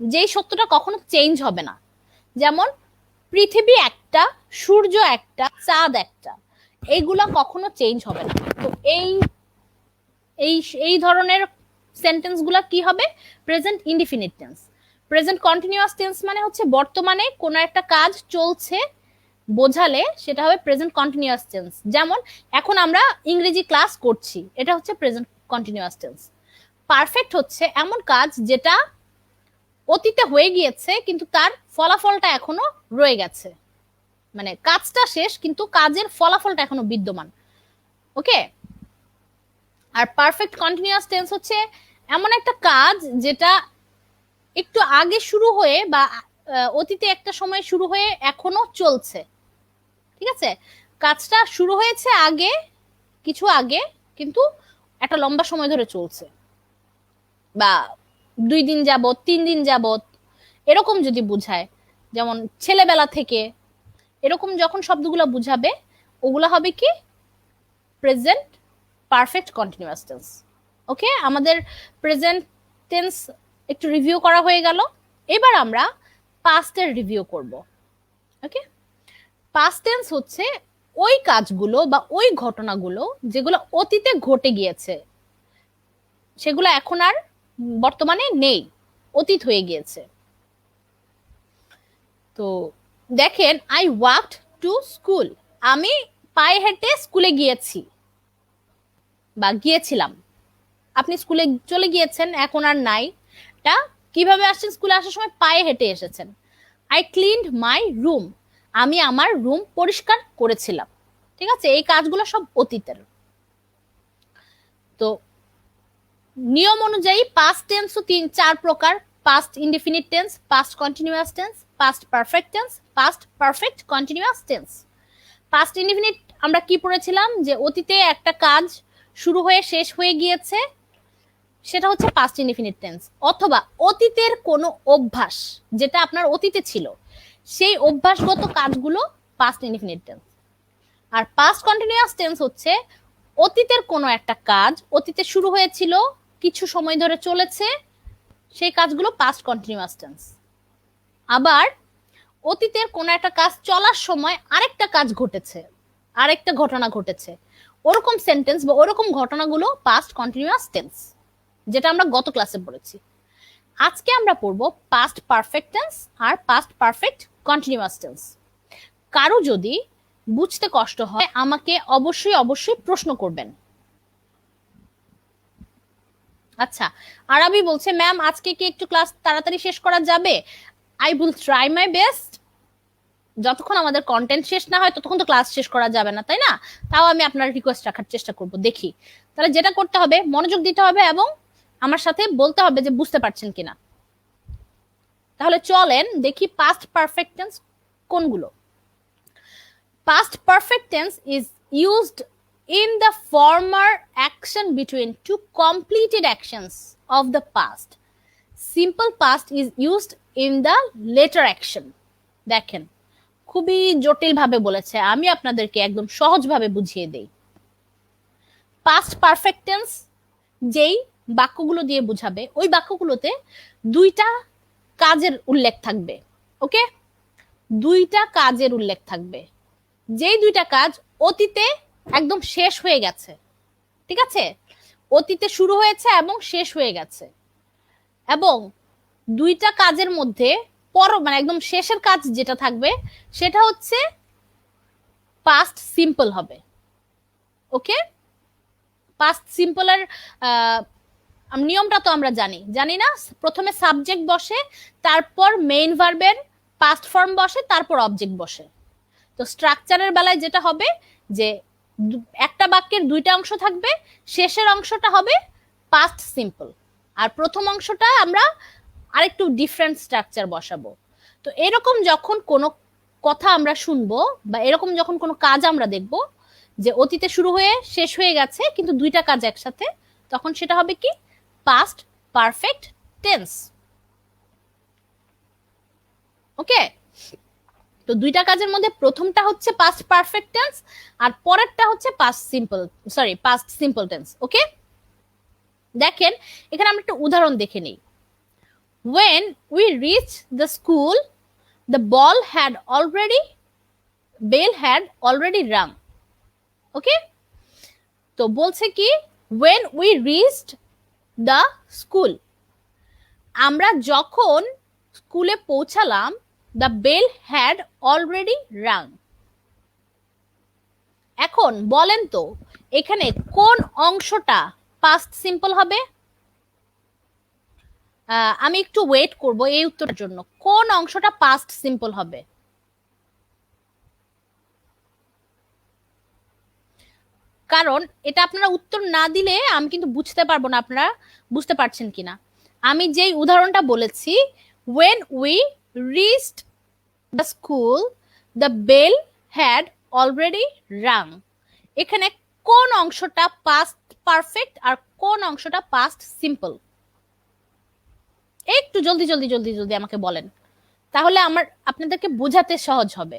যেই সত্যটা কখনো চেঞ্জ হবে না। যেমন পৃথিবী একটা, সূর্য একটা, চাঁদ একটা, এইগুলা কখনো চেঞ্জ হবে না। তো এই এই এই ধরনের সেন্টেন্স গুলা কি হবে? Present indefinite tense. Present continuous tense মানে হচ্ছে বর্তমানে কোনো একটা কাজ চলছে বোঝালে সেটা হবে প্রেজেন্ট কন্টিনিউয়াস টেন্স। যেমন এখন আমরা ইংরেজি ক্লাস করছি, এটা হচ্ছে প্রেজেন্ট কন্টিনিউয়াস টেন্স। পারফেক্ট হচ্ছে এমন কাজ যেটা অতীতে হয়ে গিয়েছে কিন্তু তার ফলাফলটা এখনো রয়ে গেছে, মানে কাজটা শেষ কিন্তু কাজের ফলাফলটা এখনো বিদ্যমান। ওকে, আর পারফেক্ট কন্টিনিউয়াস টেন্স হচ্ছে এমন একটা কাজ যেটা একটু আগে শুরু হয়ে বা অতীতে একটা সময় শুরু হয়ে এখনো চলছে। ঠিক আছে, কাজটা শুরু হয়েছে আগে, কিছু আগে, কিন্তু একটা লম্বা সময় ধরে চলছে, বা 2 দিন যাবত, 3 দিন যাবত, এরকম যদি বুঝায়, যেমন ছেলেবেলা থেকে, এরকম যখন শব্দগুলো বুঝাবে ওগুলো হবে কি? Present perfect continuous tense. Okay, আমাদের প্রেজেন্ট টেন্স একটু রিভিউ করা হয়ে গেল। এবার আমরা পাস্টের রিভিউ করব। ওকে, পাস্ট টেন্স হচ্ছে ওই কাজগুলো বা ওই ঘটনাগুলো যেগুলো অতীতে ঘটে গিয়েছে, সেগুলো এখন আর বর্তমানে নেই, অতীত হয়ে গিয়েছে। তো দেখেন, আই ওয়াকড টু স্কুল, আমি পায়ে হেঁটে স্কুলে গিয়েছি বা গিয়েছিলাম। আপনি স্কুলে চলে গিয়েছেন, এখন আর নাই। তা কিভাবে আসছেন? স্কুলে আসার সময় পায়ে হেঁটে এসেছেন। আই ক্লিনড মাই রুম, আমি আমার রুম পরিষ্কার করেছিলাম। ঠিক আছে, এই কাজগুলো সব অতীতের। তো নিয়ম অনুযায়ী পাস্ট টেন্সও 4 প্রকার: past indefinite tense, past continuous tense, past perfect tense, past perfect continuous tense. Past indefinite আমরা কি পড়েছিলাম? যে অতীতে একটা কাজ শুরু হয়ে শেষ হয়ে গিয়েছে, সেটা হচ্ছে পাস্ট ইনডিফিনিট টেন্স। অথবা অতীতের কোনো অভ্যাস যেটা আপনার অতীতে ছিল, সেই অভ্যাসগত কাজগুলো পাস্ট ইনডিফিনিট টেন্স। আর পাস্ট কন্টিনিউয়াস টেন্স হচ্ছে অতীতের কোনো একটা কাজ অতীতে শুরু হয়েছিল, কিছু সময় ধরে চলেছে, সেই কাজগুলো পাস্ট কন্টিনিউয়াস টেন্স। আবার অতীতের কোনো একটা কাজ চলার সময় আরেকটা কাজ ঘটেছে, আরেকটা ঘটনা ঘটেছে, ওরকম সেন্টেন্স বা ওরকম ঘটনাগুলো পাস্ট কন্টিনিউয়াস টেন্স, যেটা আমরা গত ক্লাসে পড়েছি। আজকে আমরা পড়বো পাস্ট পারফেক্ট টেন্স আর পাস্ট পারফেক্ট কন্টিনিউয়াস টেন্স। কারো যদি বুঝতে কষ্ট হয় আমাকে অবশ্যই অবশ্যই প্রশ্ন করবেন। আচ্ছা, আরবি বলছে ম্যাম আজকে কি একটু ক্লাস তাড়াতাড়ি শেষ করা যাবে? I will try my best. যতক্ষণ আমাদের কন্টেন্ট শেষ না হয় ততক্ষণ তো ক্লাস শেষ করা যাবে না, তাই না? তাও আমি আপনার রিকোয়েস্ট রাখার চেষ্টা করব, দেখি। তাহলে যেটা করতে হবে, মনোযোগ দিতে হবে এবং আমার সাথে বলতে হবে যে বুঝতে পারছেন কিনা। তাহলে চলেন দেখি পাস্ট পারফেক্ট টেন্স কোনগুলো। Past perfect tense is used in the former action between two completed actions of the past. Simple past is used in the later action. দেখেন, খুবই জটিল ভাবে বলেছে, আমি আপনাদেরকে একদম সহজ ভাবে বুঝিয়ে দেই। পাস্ট পারফেক্ট টেন্স যেই বাক্যগুলো দিয়ে বুঝাবে, ওই বাক্যগুলোতে দুইটা কাজের উল্লেখ থাকবে। ওকে, দুইটা কাজের উল্লেখ থাকবে, যেই দুইটা কাজ অতীতে একদম শেষ হয়ে গেছে। ঠিক আছে, অতীতে শুরু হয়েছে এবং শেষ হয়ে গেছে, এবং দুইটা কাজের মধ্যে মানে একদম শেষের কাজ যেটা থাকবে সেটা হচ্ছে পাস্ট সিম্পল হবে। ওকে, পাস্ট সিম্পলের নিয়মটা তো আমরা জানি, জানি না? প্রথমে সাবজেক্ট বসে, তারপর মেইন ভার্বের পাস্ট ফর্ম বসে, তারপর অবজেক্ট বসে। তো স্ট্রাকচারের বেলায় যেটা হবে যে একটা বাক্যের দুইটা অংশ থাকবে, শেষের অংশটা হবে পাস্ট সিম্পল, আর প্রথম অংশটা আমরা আরেকটু ডিফারেন্ট স্ট্রাকচার বসাবো। তো এরকম যখন কোনো কথা আমরা শুনবো বা এরকম যখন কোনো কাজ আমরা দেখব যে অতীতে শুরু হয়ে শেষ হয়ে গেছে কিন্তু দুইটা কাজ একসাথে, তখন সেটা হবে কি? Past perfect tense. ওকে, তো দুইটা কাজের মধ্যে প্রথমটা হচ্ছে পাস্ট পারফেক্ট টেন্স আর পরেরটা হচ্ছে পাস্ট সিম্পল টেন্স। ওকে, দেখেন এখানে আমরা একটা উদাহরণ দেখে নিই। When we reached the school, the bell had already rung. ওকে, তো বলছে কি when we reached the school, আমরা যখন স্কুলে পৌঁছালাম, the bell had already rung. এখন বলেন তো এখানে কোন অংশটা পাস্ট সিম্পল হবে? আমি একটু ওয়েট করব এই উত্তরের জন্য। কোন অংশটা পাস্ট সিম্পল হবে? কারণ এটা আপনারা উত্তর না দিলে আমি কিন্তু বুঝতে পারবো না আপনারা বুঝতে পারছেন কিনা। আমি যেই উদাহরণটা বলেছি, when we reached the school, the bell had already rung, এখানে কোন অংশটা পাস্ট পারফেক্ট আর কোন অংশটা পাস্ট সিম্পল? একটু জলদি জলদি জলদি জলদি আমাকে বলেন, তাহলে আমার আপনাদেরকে বোঝাতে সহজ হবে।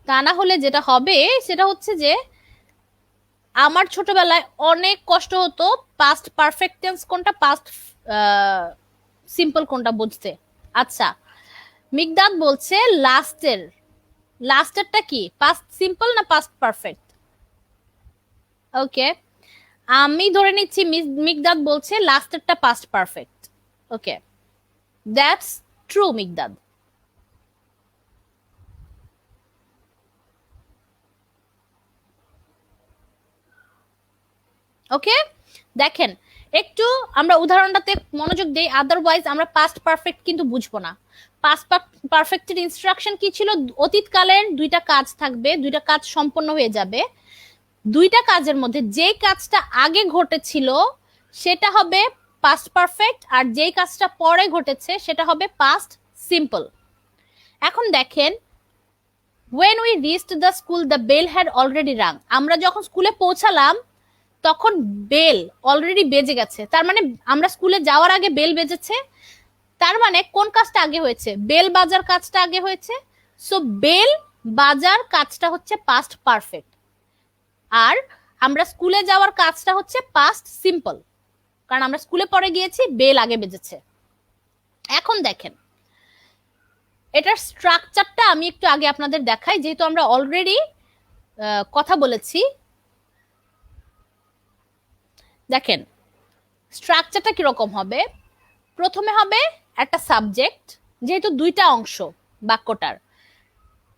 তা না হলে যেটা হবে সেটা হচ্ছে যে আমার ছোটবেলায় অনেক কষ্ট হতো পাস্ট পারফেক্ট টেন্স কোনটা, পাস্ট সিম্পল কোনটা বুঝতে। আচ্ছা, মিকদাদ বলছে লাস্টেরটা কি, পাস্ট সিম্পল না পাস্ট পারফেক্ট? ওকে, আমি ধরে নিচ্ছি মিকদাদ বলছে লাস্টেরটা past perfect. Okay, that's true Mikdad. Okay, দেখেন একটু আমরা উদাহরণটাতে মনোযোগ দেই, আদারওয়াইজ আমরা পাস্ট পারফেক্ট কিন্তু বুঝবো না। পাস্ট পারফেক্টের ইনস্ট্রাকশন কি ছিল? অতীতকালের দুইটা কাজ থাকবে, দুইটা কাজ সম্পন্ন হয়ে যাবে, দুইটা কাজের মধ্যে যে কাজটা আগে ঘটেছিল সেটা হবে পাস্ট পারফেক্ট, আর যেই কাজটা পরে ঘটেছে সেটা হবে পাস্ট সিম্পল। এখন দেখেন when we reached the school, the bell had already rung, আমরা যখন স্কুলে পৌঁছালাম তখন বেল অলরেডি বেজে গেছে, তার মানে আমরা স্কুলে যাওয়ার আগে বেল বেজেছে, তার মানে কোন কাজটা আগে হয়েছে? বেল বাজার কাজটা আগে হয়েছে। সো বেল বাজার কাজটা হচ্ছে পাস্ট পারফেক্ট, আর আমরা স্কুলে যাওয়ার কাজটা হচ্ছে পাস্ট সিম্পল, কারণ আমরা স্কুলে পরে গিয়েছি, বেল আগে বেজেছে। এখন দেখেন এটার স্ট্রাকচারটা আমি একটু আগে আপনাদের দেখাই, যেহেতু আমরা অলরেডি কথা বলেছি। দেখেন স্ট্রাকচারটা কিরকম হবে। প্রথমে হবে একটা সাবজেক্ট, যেহেতু দুইটা অংশ বাক্যটার,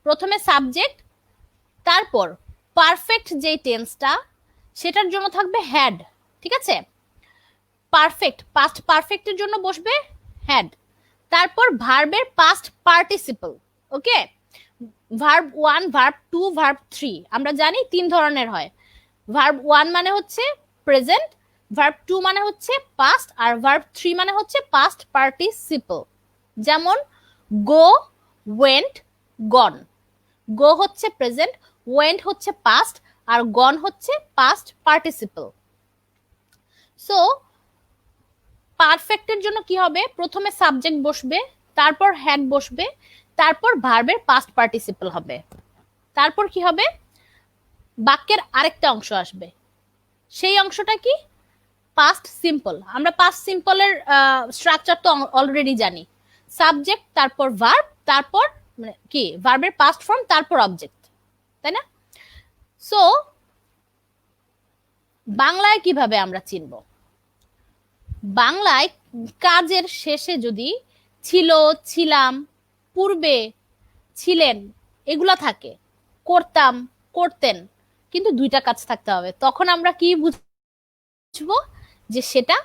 প্রথমে সাবজেক্ট, তারপর পারফেক্ট যে টেন্সটা সেটার জন্য থাকবে হ্যাড, ঠিক আছে? পারফেক্ট পাস্ট পারফেক্টের জন্য বসবে হ্যাড, তারপর ভার্বের পাস্ট পার্টিসিপল। ওকে, ভার্ব 1, ভার্ব 2, ভার্ব 3 আমরা জানি তিন ধরনের হয়। ভার্ব 1 মানে হচ্ছে প্রেজেন্ট, ভার্ব 2 মানে হচ্ছে পাস্ট, আর ভার্ব 3 মানে হচ্ছে পাস্ট পার্টিসিপল। যেমন গো, ওয়েন্ট, গন। গো হচ্ছে প্রেজেন্ট, ওয়েন্ট হচ্ছে পাস্ট, আর গন হচ্ছে পাস্ট পার্টিসিপল। সো পারফেক্টের জন্য কি হবে, প্রথমে সাবজেক্ট বসবে, তারপর হ্যাড বসবে, তারপর ভার্বের পাস্ট পার্টিসিপল হবে, তারপর কি হবে, বাক্যের আরেকটা অংশ আসবে। সেই অংশটা কি, পাস্ট সিম্পল। আমরা পাস্ট সিম্পলের স্ট্রাকচার তো অলরেডি জানি, সাবজেক্ট, তারপর ভার্ব, তারপর মানে কি ভার্বের পাস্ট ফর্ম, তারপর অবজেক্ট, তাই না? সো বাংলায় কিভাবে আমরা চিনব, বাংলায় কাজের শেষে যদি ছিল, ছিলাম, পূর্বে, ছিলেন এগুলা থাকে, করতাম, করতেন, কিন্তু দুইটা কাজ থাকতে হবে, তখন আমরা কি বুঝবো যে সেটা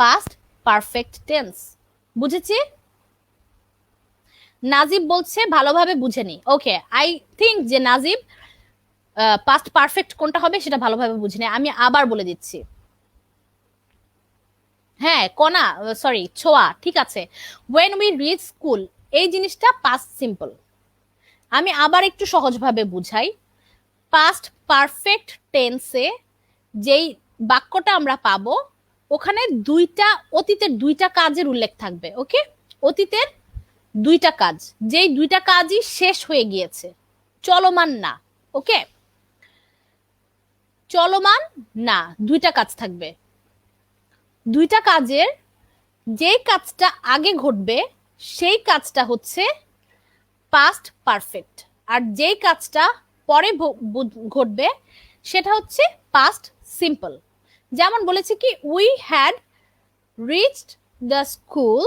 পাস্ট পারফেক্ট টেন্স। বুঝেছি? নাজিব বলছে ভালোভাবে বুঝেনি। ওকে, আই থিঙ্ক যে নাজিব পাস্ট পারফেক্ট কোনটা হবে সেটা ভালোভাবে বুঝেনি। আমি আবার বলে দিচ্ছি। হ্যাঁ কণা, সরি ছোঁয়া, ঠিক আছে। ওয়েন উই রিচ স্কুল, এই জিনিসটা পাস্ট সিম্পল। আমি আবার একটু সহজভাবে বুঝাই। পাস্ট পারফেক্ট টেন্সে যেই বাক্যটা আমরা পাবো ওখানে দুইটা অতীতের দুইটা কাজের উল্লেখ থাকবে। ওকে, অতীতের দুইটা কাজ, যেই দুইটা কাজই শেষ হয়ে গিয়েছে, চলমান না। ওকে, চলমান না, দুইটা কাজ থাকবে। দুইটা কাজের যেই কাজটা আগে ঘটবে সেই কাজটা হচ্ছে পাস্ট পারফেক্ট, আর যেই কাজটা পরে ঘটবে সেটা হচ্ছে পাস্ট সিম্পল। যেমন বলেছে কি, we had reached the school,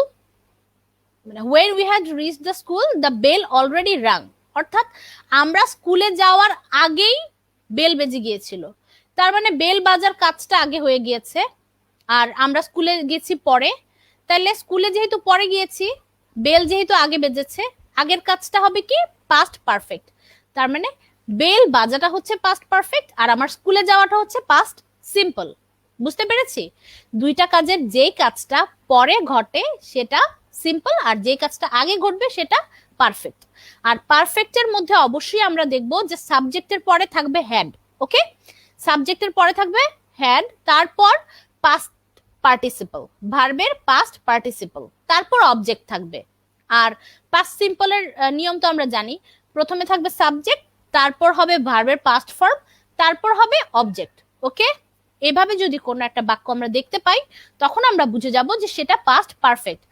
মানে when we had reached the school the bell already rang, অর্থাৎ আমরা স্কুলে যাওয়ার আগেই বেল বেজে গিয়েছিল। তার মানে বেল বাজার কাজটা আগে হয়ে গিয়েছে, আর আমরা স্কুলে গেছি পরে। তাহলে স্কুলে যেহেতু পরে গিয়েছি, বেল যেহেতু আগে বেজেছে, আগের কাজটা হবে কি পাস্ট পারফেক্ট। তার মানে বেল বাজাটা হচ্ছে পাস্ট পারফেক্ট, আর আমার স্কুলে যাওয়াটা হচ্ছে পাস্ট সিম্পল। বুঝতে পেরেছি? দুইটা কাজের যেই কাজটা পরে ঘটে সেটা সিম্পল, আর যে কাজটা আগে ঘটবে সেটা পারফেক্ট। আর পারফেক্টের মধ্যে অবশ্যই আমরা দেখব যে সাবজেক্টের পরে থাকবে হ্যাড। ওকে, সাবজেক্টের পরে থাকবে হ্যাড, তারপর পাস্ট পার্টিসিপল, ভার্বের পাস্ট পার্টিসিপল, তারপর অবজেক্ট থাকবে। আর পাস্ট সিম্পলের নিয়ম তো আমরা জানি, প্রথমে থাকবে সাবজেক্ট, তারপর হবে ভার্বের পাস্ট ফর্ম, তারপর হবে অবজেক্ট। ওকে, এভাবে যদি কোনো একটা বাক্য আমরা দেখতে পাই তখন আমরা বুঝে যাব যে সেটা পাস্ট পারফেক্ট।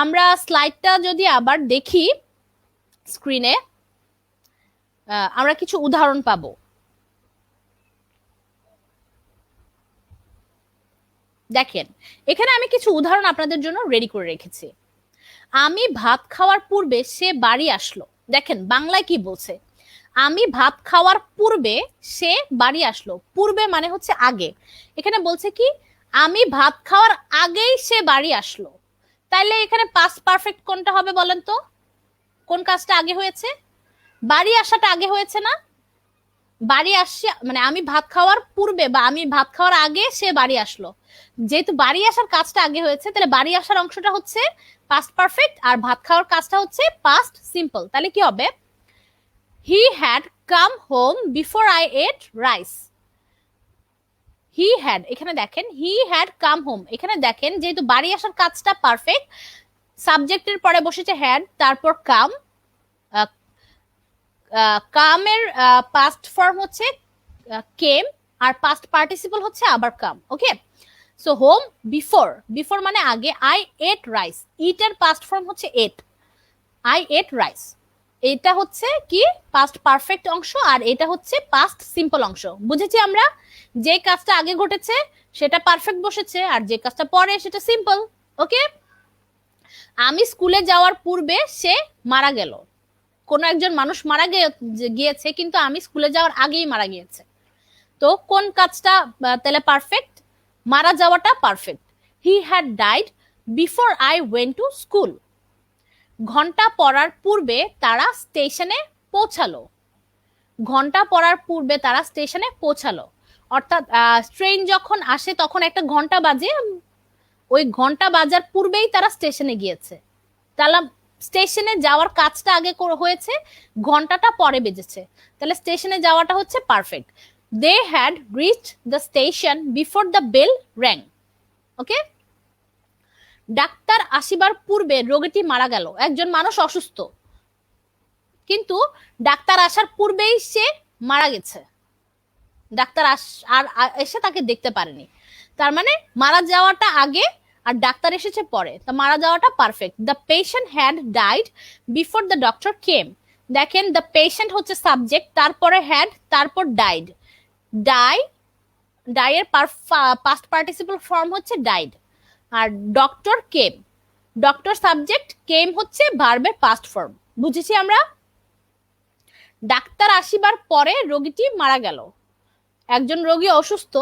আমরা স্লাইডটা যদি আবার দেখি স্ক্রিনে, আমরা কিছু উদাহরণ পাবো। দেখেন, এখানে আমি কিছু উদাহরণ আপনাদের জন্য রেডি করে রেখেছি। আমি ভাত খাওয়ার পূর্বে সে বাড়ি আসলো। দেখেন বাংলায় কি বলছে, আমি ভাত খাওয়ার পূর্বে সে বাড়ি আসলো। পূর্বে মানে হচ্ছে আগে। এখানে বলছে কি, আমি ভাত খাওয়ার আগেই সে বাড়ি আসলো। তাইলে এখানে পাস্ট পারফেক্ট কোনটা হবে বলেন তো? কোন কাজটা আগে হয়েছে? বাড়ি আসাটা আগে হয়েছে না? বাড়ি আসছে মানে আমি ভাত খাওয়ার পূর্বে বা আমি ভাত খাওয়ার আগে সে বাড়ি আসলো। যেহেতু বাড়ি আসার কাজটা আগে হয়েছে, তাহলে বাড়ি আসার অংশটা হচ্ছে পাস্ট পারফেক্ট, আর ভাত খাওয়ার কাজটা হচ্ছে পাস্ট সিম্পল। তাহলে কি হবে, he had come home before I ate rice. He had, এখানে দেখেন হি হ্যাড কাম হোম, এখানে দেখেন যেহেতু বাড়ি আসার কাজটা পারফেক্ট, সাবজেক্টের পরে বসেছে হ্যাড, তারপর কাম। কামের পাস্ট ফর্ম হচ্ছে কেম, আর পাস্ট পার্টিসিপল হচ্ছে আবার কাম। ওকে, সো হোম বিফোর, বিফোর মানে আগে, আই এট রাইস, ইটের পাস্ট ফর্ম হচ্ছে এট, আই এট রাইস। এটা হচ্ছে কি পাস্ট পারফেক্ট অংশ, আর এটা হচ্ছে পাস্ট সিম্পল অংশ। বুঝেছি আমরা? যে কাজটা আগে ঘটেছে সেটা পারফেক্ট বসেছে, আর যে কাজটা পরে সেটা সিম্পল। ওকে, আমি স্কুলে যাওয়ার পূর্বে সে মারা গেল। কোনো একজন মানুষ মারা গিয়েছে, কিন্তু আমি স্কুলে যাওয়ার আগেই মারা গিয়েছে। তো কোন কাজটা তাহলে পারফেক্ট? মারা যাওয়াটা perfect. He had died before I went to school. ঘন্টা পড়ার পূর্বে তারা স্টেশনে পৌঁছালো। ঘন্টা পড়ার পূর্বে তারা স্টেশনে পৌঁছালো, অর্থাৎ ট্রেন যখন আসে তখন একটা ঘন্টা বাজে, ওই ঘন্টা বাজার পূর্বেই তারা স্টেশনে গিয়েছে। তাহলে স্টেশনে যাওয়ার কাজটা আগে হয়েছে, ঘন্টাটা পরে বেজেছে, তাহলে স্টেশনে যাওয়াটা হচ্ছে perfect. They had reached the station before the bell rang. Okay, ডাক্তার আসিবার পূর্বে রোগীটি মারা গেল। একজন মানুষ অসুস্থ, কিন্তু ডাক্তার আসার পূর্বেই সে মারা গেছে, ডাক্তার আর এসে তাকে দেখতে পারেনি। তার মানে মারা যাওয়াটা আগে আর ডাক্তার এসেছে পরে, তা মারা যাওয়াটা perfect. The patient had died before the doctor came. দেখেন, দ্য পেশেন্ট হচ্ছে সাবজেক্ট, তারপরে হ্যাড, তারপর ডাইড। ডাই এর পাস্ট পার্টিসিপল ফর্ম হচ্ছে ডাইড। আর ডক্টর কেম, ডক্টর সাবজেক্ট, কেম হচ্ছে ভার্বের পাস্ট ফর্ম। বুঝেছি আমরা? ডাক্তার আসিবার পরে রোগীটি মারা গেল। একজন রোগী অসুস্থ,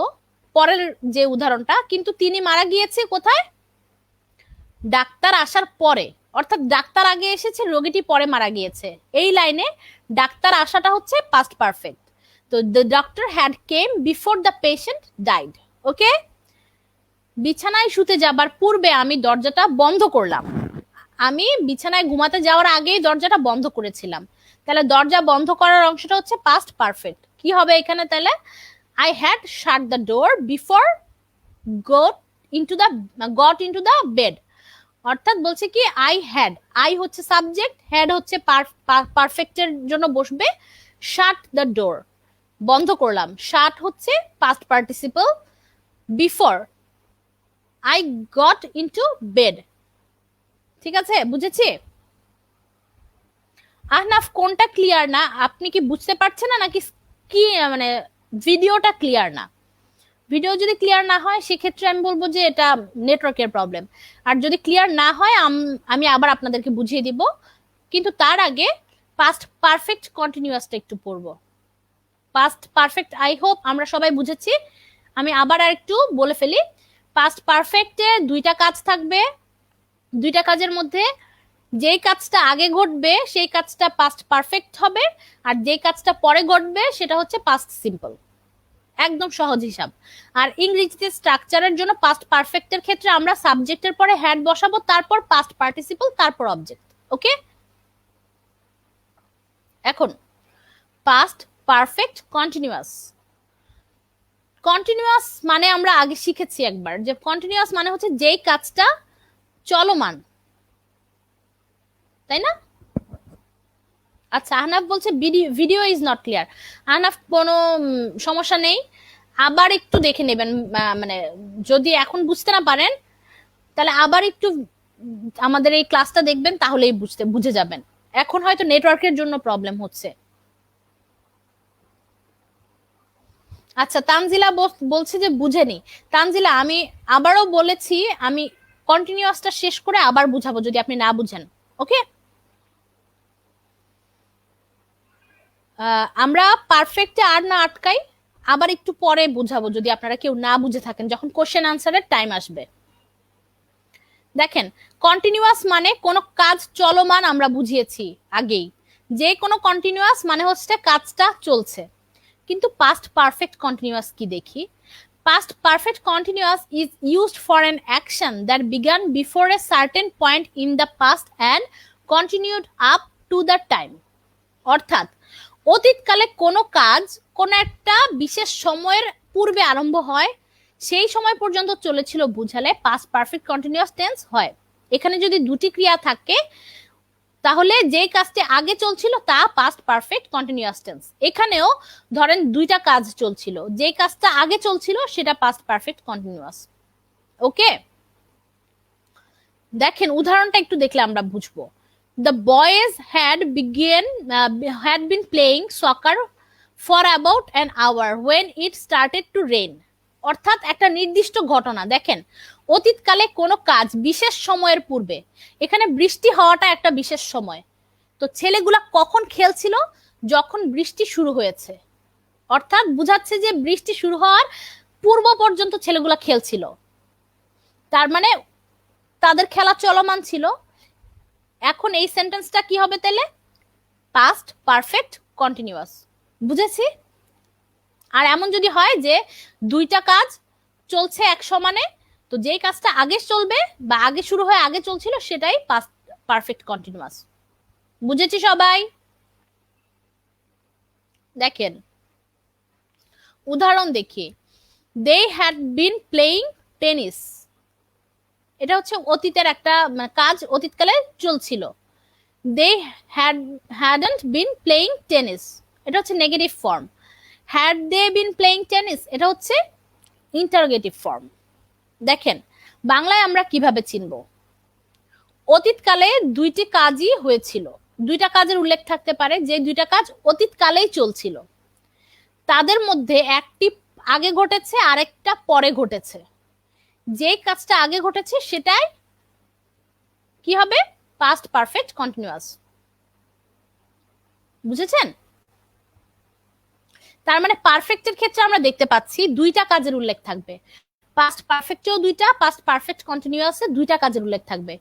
পরের যে উদাহরণটা, কিন্তু তিনি মারা গিয়েছে কোথায়? ডাক্তার আসার পরে, অর্থাৎ ডাক্তার আগে এসেছে, রোগীটি পরে মারা গিয়েছে। এই লাইনে ডাক্তার আসাটা হচ্ছে পাস্ট পারফেক্ট। তো the doctor had came before the patient died. Okay, বিছানায় শুতে যাবার পূর্বে আমি দরজাটা বন্ধ করলাম। আমি বিছানায় ঘুমাতে যাওয়ার আগেই দরজাটা বন্ধ করেছিলাম, তাহলে দরজা বন্ধ করার অংশটা হচ্ছে পাস্ট পারফেক্ট। কি হবে এখানে তাহলে? I had shut the door before got into the bed। অর্থাৎ বলছে কি আই হ্যাড, আই হচ্ছে সাবজেক্ট, হ্যাড হচ্ছে পারফেক্টের জন্য বসবে। শাট দ্য ডোর, বন্ধ করলাম, শাট হচ্ছে past participle, before I got into bed. ঠিক আছে, বুঝেছি? আহনাফ, কোনটা ক্লিয়ার না? আপনি কি বুঝতে পারছেন না, নাকি কি মানে ভিডিওটা ক্লিয়ার না? ভিডিও যদি ক্লিয়ার না হয় সেক্ষেত্রে আমি বলবো যে এটা নেটওয়ার্কের প্রবলেম। আর যদি ক্লিয়ার না হয় আমি আবার আপনাদেরকে বুঝিয়ে দিব, কিন্তু তার আগে পাস্ট পারফেক্ট কন্টিনিউয়াসটা একটু পড়বো। পাস্ট পারফেক্ট আই হোপ আমরা সবাই বুঝেছি। আমি আবার আর একটু বলে ফেলি। পাস্ট পারফেক্টে দুইটা কাজ থাকবে, দুইটা কাজের মধ্যে যেই কাজটা আগে ঘটবে সেই কাজটা পাস্ট পারফেক্ট হবে, আর যেই কাজটা পরে ঘটবে সেটা হচ্ছে পাস্ট সিম্পল। একদম সহজ হিসাব। আর ইংরেজিতে স্ট্রাকচারের জন্য পাস্ট পারফেক্টের ক্ষেত্রে আমরা সাবজেক্টের পরে হ্যাড বসাবো, তারপর পাস্ট পার্টিসিপল, তারপর অবজেক্ট। ওকে, এখন পাস্ট পারফেক্ট কন্টিনিউয়াস। কন্টিনিউয়াস মানে আমরা আগে শিখেছি একবার, যে কন্টিনিউয়াস মানে হচ্ছে যেই কাজটা চলমান, তাই না? আচ্ছা, আহনাফ বলছে video is not clear. Ahnaf, কোনো সমস্যা নেই, আবার একটু দেখে নেবেন। মানে যদি এখন বুঝতে না পারেন তাহলে আবার একটু আমাদের এই ক্লাসটা দেখবেন, তাহলেই বুঝে যাবেন। এখন হয়তো নেটওয়ার্কের জন্য প্রবলেম হচ্ছে। আচ্ছা, তানজিলা বলছে যে বুঝেনি। তানজিলা, আমি আবারও বলেছি, আমি কন্টিনিউয়াসটা শেষ করে আবার বুঝাবো যদি আপনি না বুঝেন। ওকে, আমরা পারফেক্টে আর না আটকাই, আবার একটু পরে বুঝাবো যদি আপনারা কেউ না বুঝে থাকেন, যখন কোশ্চেন আনসারের টাইম আসবে। দেখেন, কন্টিনিউয়াস মানে কোনো কাজ চলমান, আমরা বুঝিয়েছি আগেই, যে কোনো কন্টিনিউয়াস মানে হচ্ছে কাজটা চলছে। কিন্তু পাস্ট পারফেক্ট কন্টিনিউয়াস কি দেখি। Past perfect continuous is used for an action that began before a certain point in the past and continued up to the time. অর্থাৎ অতীতকালে কোনো কাজ কোনো একটা বিশেষ সময়ের পূর্বে আরম্ভ হয়, সেই সময় পর্যন্ত চলেছিল বুঝালে পাস্ট পারফেক্ট কন্টিনিউয়াস টেন্স হয়। এখানে যদি দুটি ক্রিয়া থাকে তাহলে যে কাজটি আগে চলছিল তা পাস্ট পারফেক্ট কন্টিনিউয়াস টেন্স। এখানেও ধরেন দুইটা কাজ চলছিল, যে কাজটা আগে চলছিল সেটা পাস্ট পারফেক্ট কন্টিনিউয়াস। ওকে, দেখেন উদাহরণটা একটু দেখলে আমরা বুঝবো। The boys had been playing soccer for about an hour when it started to rain। অর্থাৎ একটা নির্দিষ্ট ঘটনা। দেখেন, অতীতকালে কোনো কাজ বিশেষ সময়ের পূর্বে, এখানে বৃষ্টি হওয়াটা একটা বিশেষ সময়, তো ছেলেগুলা কখন খেলছিল? যখন বৃষ্টি শুরু হয়েছে, অর্থাৎ বুঝাচ্ছে যে বৃষ্টি শুরু হওয়ার পূর্ব পর্যন্ত ছেলেগুলা খেলছিল, তার মানে তাদের খেলা চলমান ছিল। এখন এই সেন্টেন্সটা কি হবে তাহলে? Past perfect continuous. বুঝেছি? আর এমন যদি হয় যে দুইটা কাজ চলছে এক সমানে, তো যেই কাজটা আগে চলবে বা আগে শুরু হয়ে আগে চলছিল সেটাই পাস্ট পারফেক্ট কন্টিনিউয়াস। বুঝেছি সবাই? দেখেন উদাহরণ দেখি। They had been playing tennis, এটা হচ্ছে অতীতের একটা কাজ, অতীতকালে চলছিল। They hadn't been playing tennis, এটা হচ্ছে negative form. Had they been playing tennis, এটা হচ্ছে ইন্টারোগেটিভ ফর্ম। দেখেন বাংলায় আমরা কিভাবে চিনব? অতীতকালে দুইটি কাজই হয়েছিল, দুইটা কাজের উল্লেখ থাকতে পারে যে দুইটা কাজ অতীতকালেই চলছিল, তাদের মধ্যে একটি আগে ঘটেছে আরেকটা পরে ঘটেছে। যে কাজটা আগে ঘটেছে সেটাই কি হবে? Past perfect continuous. বুঝেছেন? তার মানে পারফেক্টের ক্ষেত্রে আমরা দেখতে পাচ্ছি দুইটা কাজের উল্লেখ থাকবে, পাস্ট পারফেক্টেও দুইটা, পাস্ট পারফেক্ট কন্টিনিউয়াসে দুইটা কাজের উল্লেখ থাকবে।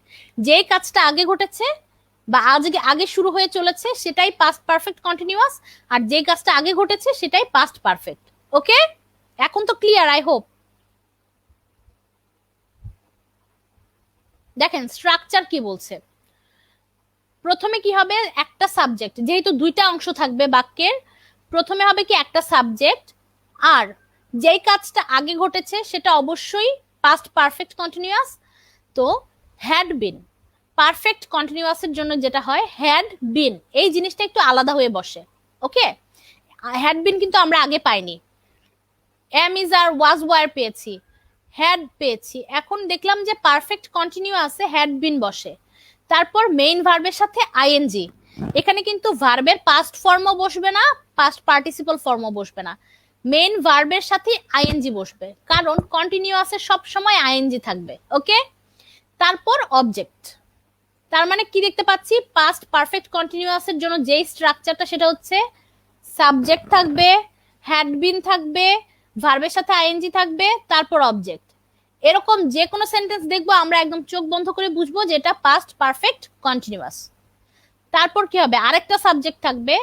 যে কাজটা আগে ঘটেছে বা আজকে আগে শুরু হয়ে চলেছে সেটাই পাস্ট পারফেক্ট কন্টিনিউয়াস, আর যে কাজটা আগে ঘটেছে সেটাই পাস্ট পারফেক্ট। ওকে, এখন তো ক্লিয়ার আই হোপ। দেখেন স্ট্রাকচার কি বলছে। প্রথমে কি হবে? একটা সাবজেক্ট, যেহেতু দুইটা অংশ থাকবে বাক্যের, প্রথমে হবে কি একটা সাবজেক্ট, আর যেই কাজটা আগে ঘটেছে সেটা অবশ্যই পাস্ট পারফেক্ট কন্টিনিউয়াস। তো হ্যাড বিন, পারফেক্ট কন্টিনিউয়াসের জন্য যেটা হয় হ্যাড বিন, এই জিনিসটা একটু আলাদা হয়ে বসে। ওকে, হ্যাড বিন কিন্তু আমরা আগে পাইনি, am is are was were পেয়েছি, হ্যাড পেয়েছি। এখন দেখলাম যে পারফেক্ট কন্টিনিউয়াসে হ্যাড বিন বসে, তারপর মেইন ভার্বের সাথে আইএনজি। এখানে কিন্তু ভার্বের পাস্ট ফর্মও বসবে না, পাস্ট পার্টিসিপল ফর্মও বসবে না, মেইন ভার্বের সাথে আইএনজি বসবে, কারণ কন্টিনিউয়াসে সব সময় আইএনজি থাকবে। ওকে, তারপর অবজেক্ট। তার মানে কি দেখতে পাচ্ছি? পাস্ট পারফেক্ট কন্টিনিউয়াসের জন্য যেই স্ট্রাকচারটা সেটা হচ্ছে সাবজেক্ট থাকবে, হ্যাড বিন থাকবে, ভার্বের সাথে আইএনজি থাকবে, তারপর অবজেক্ট। এরকম যে কোনো সেন্টেন্স দেখবো আমরা একদম চোখ বন্ধ করে বুঝবো যে এটা পাস্ট পারফেক্ট কন্টিনিউয়াস। তারপর কি হবে? আরেকটা সাবজেক্ট থাকবে,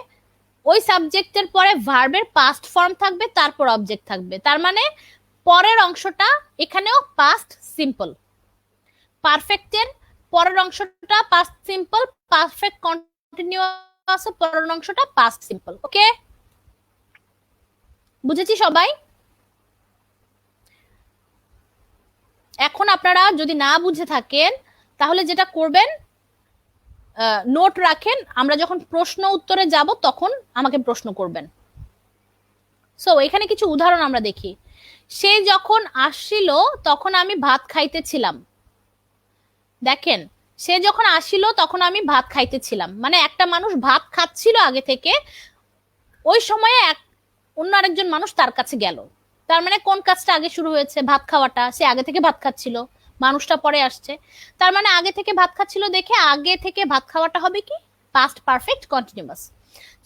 ওই সাবজেক্টের পরে ভার্বের পাস্ট ফর্ম থাকবে, তারপর অবজেক্ট থাকবে। তার মানে পরের অংশটা এখানেও পাস্ট সিম্পল, পারফেক্টের পরের অংশটা পাস্ট সিম্পল, পারফেক্ট কন্টিনিউয়াস পরের অংশটা পাস্ট সিম্পল। ওকে, বুঝেছি সবাই? এখন আপনারা যদি না বুঝে থাকেন তাহলে যেটা করবেন, নোট রাখেন, আমরা যখন প্রশ্ন উত্তরে যাব তখন আমাকে প্রশ্ন করবেন। সো এখানে কিছু উদাহরণ আমরা দেখি। সে যখন আসছিল তখন আমি ভাত খাইতেছিলাম। দেখেন, সে যখন আসিল তখন আমি ভাত খাইতেছিলাম, মানে একটা মানুষ ভাত খাচ্ছিল আগে থেকে, ওই সময়ে অন্য আরেকজন মানুষ তার কাছে গেল। তার মানে কোন কাজটা আগে শুরু হয়েছে? ভাত খাওয়াটা। সে আগে থেকে ভাত খাচ্ছিল, মানুষটা পরে আসছে, তার মানে আগে থেকে ভাত খাচ্ছিল দেখে আগে থেকে ভাত খাওয়াটা হবে কি? Past perfect continuous.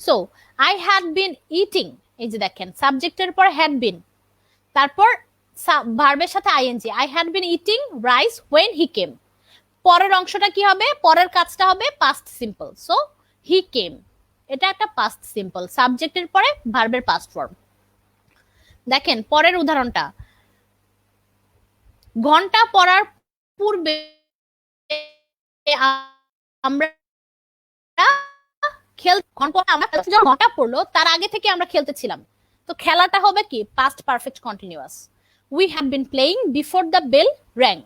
So I had been eating, এই যে দেখেন সাবজেক্টের পর হ্যাড বিন, তারপর ভার্বের সাথে ING, I had been eating rice when he came. পরের অংশটা কি হবে? পরের কাজটা হবে past simple, so he came, এটা একটা পাস্ট সিম্পল, সাবজেক্টের পরে ভার্বের পাস্ট ফর্ম। দেখেন পরের উদাহরণটা, ঘন্টা পড়ার পূর্বে আমরা ঘন্টা পড়লো তার আগে থেকে আমরা খেলতেছিলাম, তো খেলাটা হবে কি? Past perfect continuous. We have been playing before the bell rang.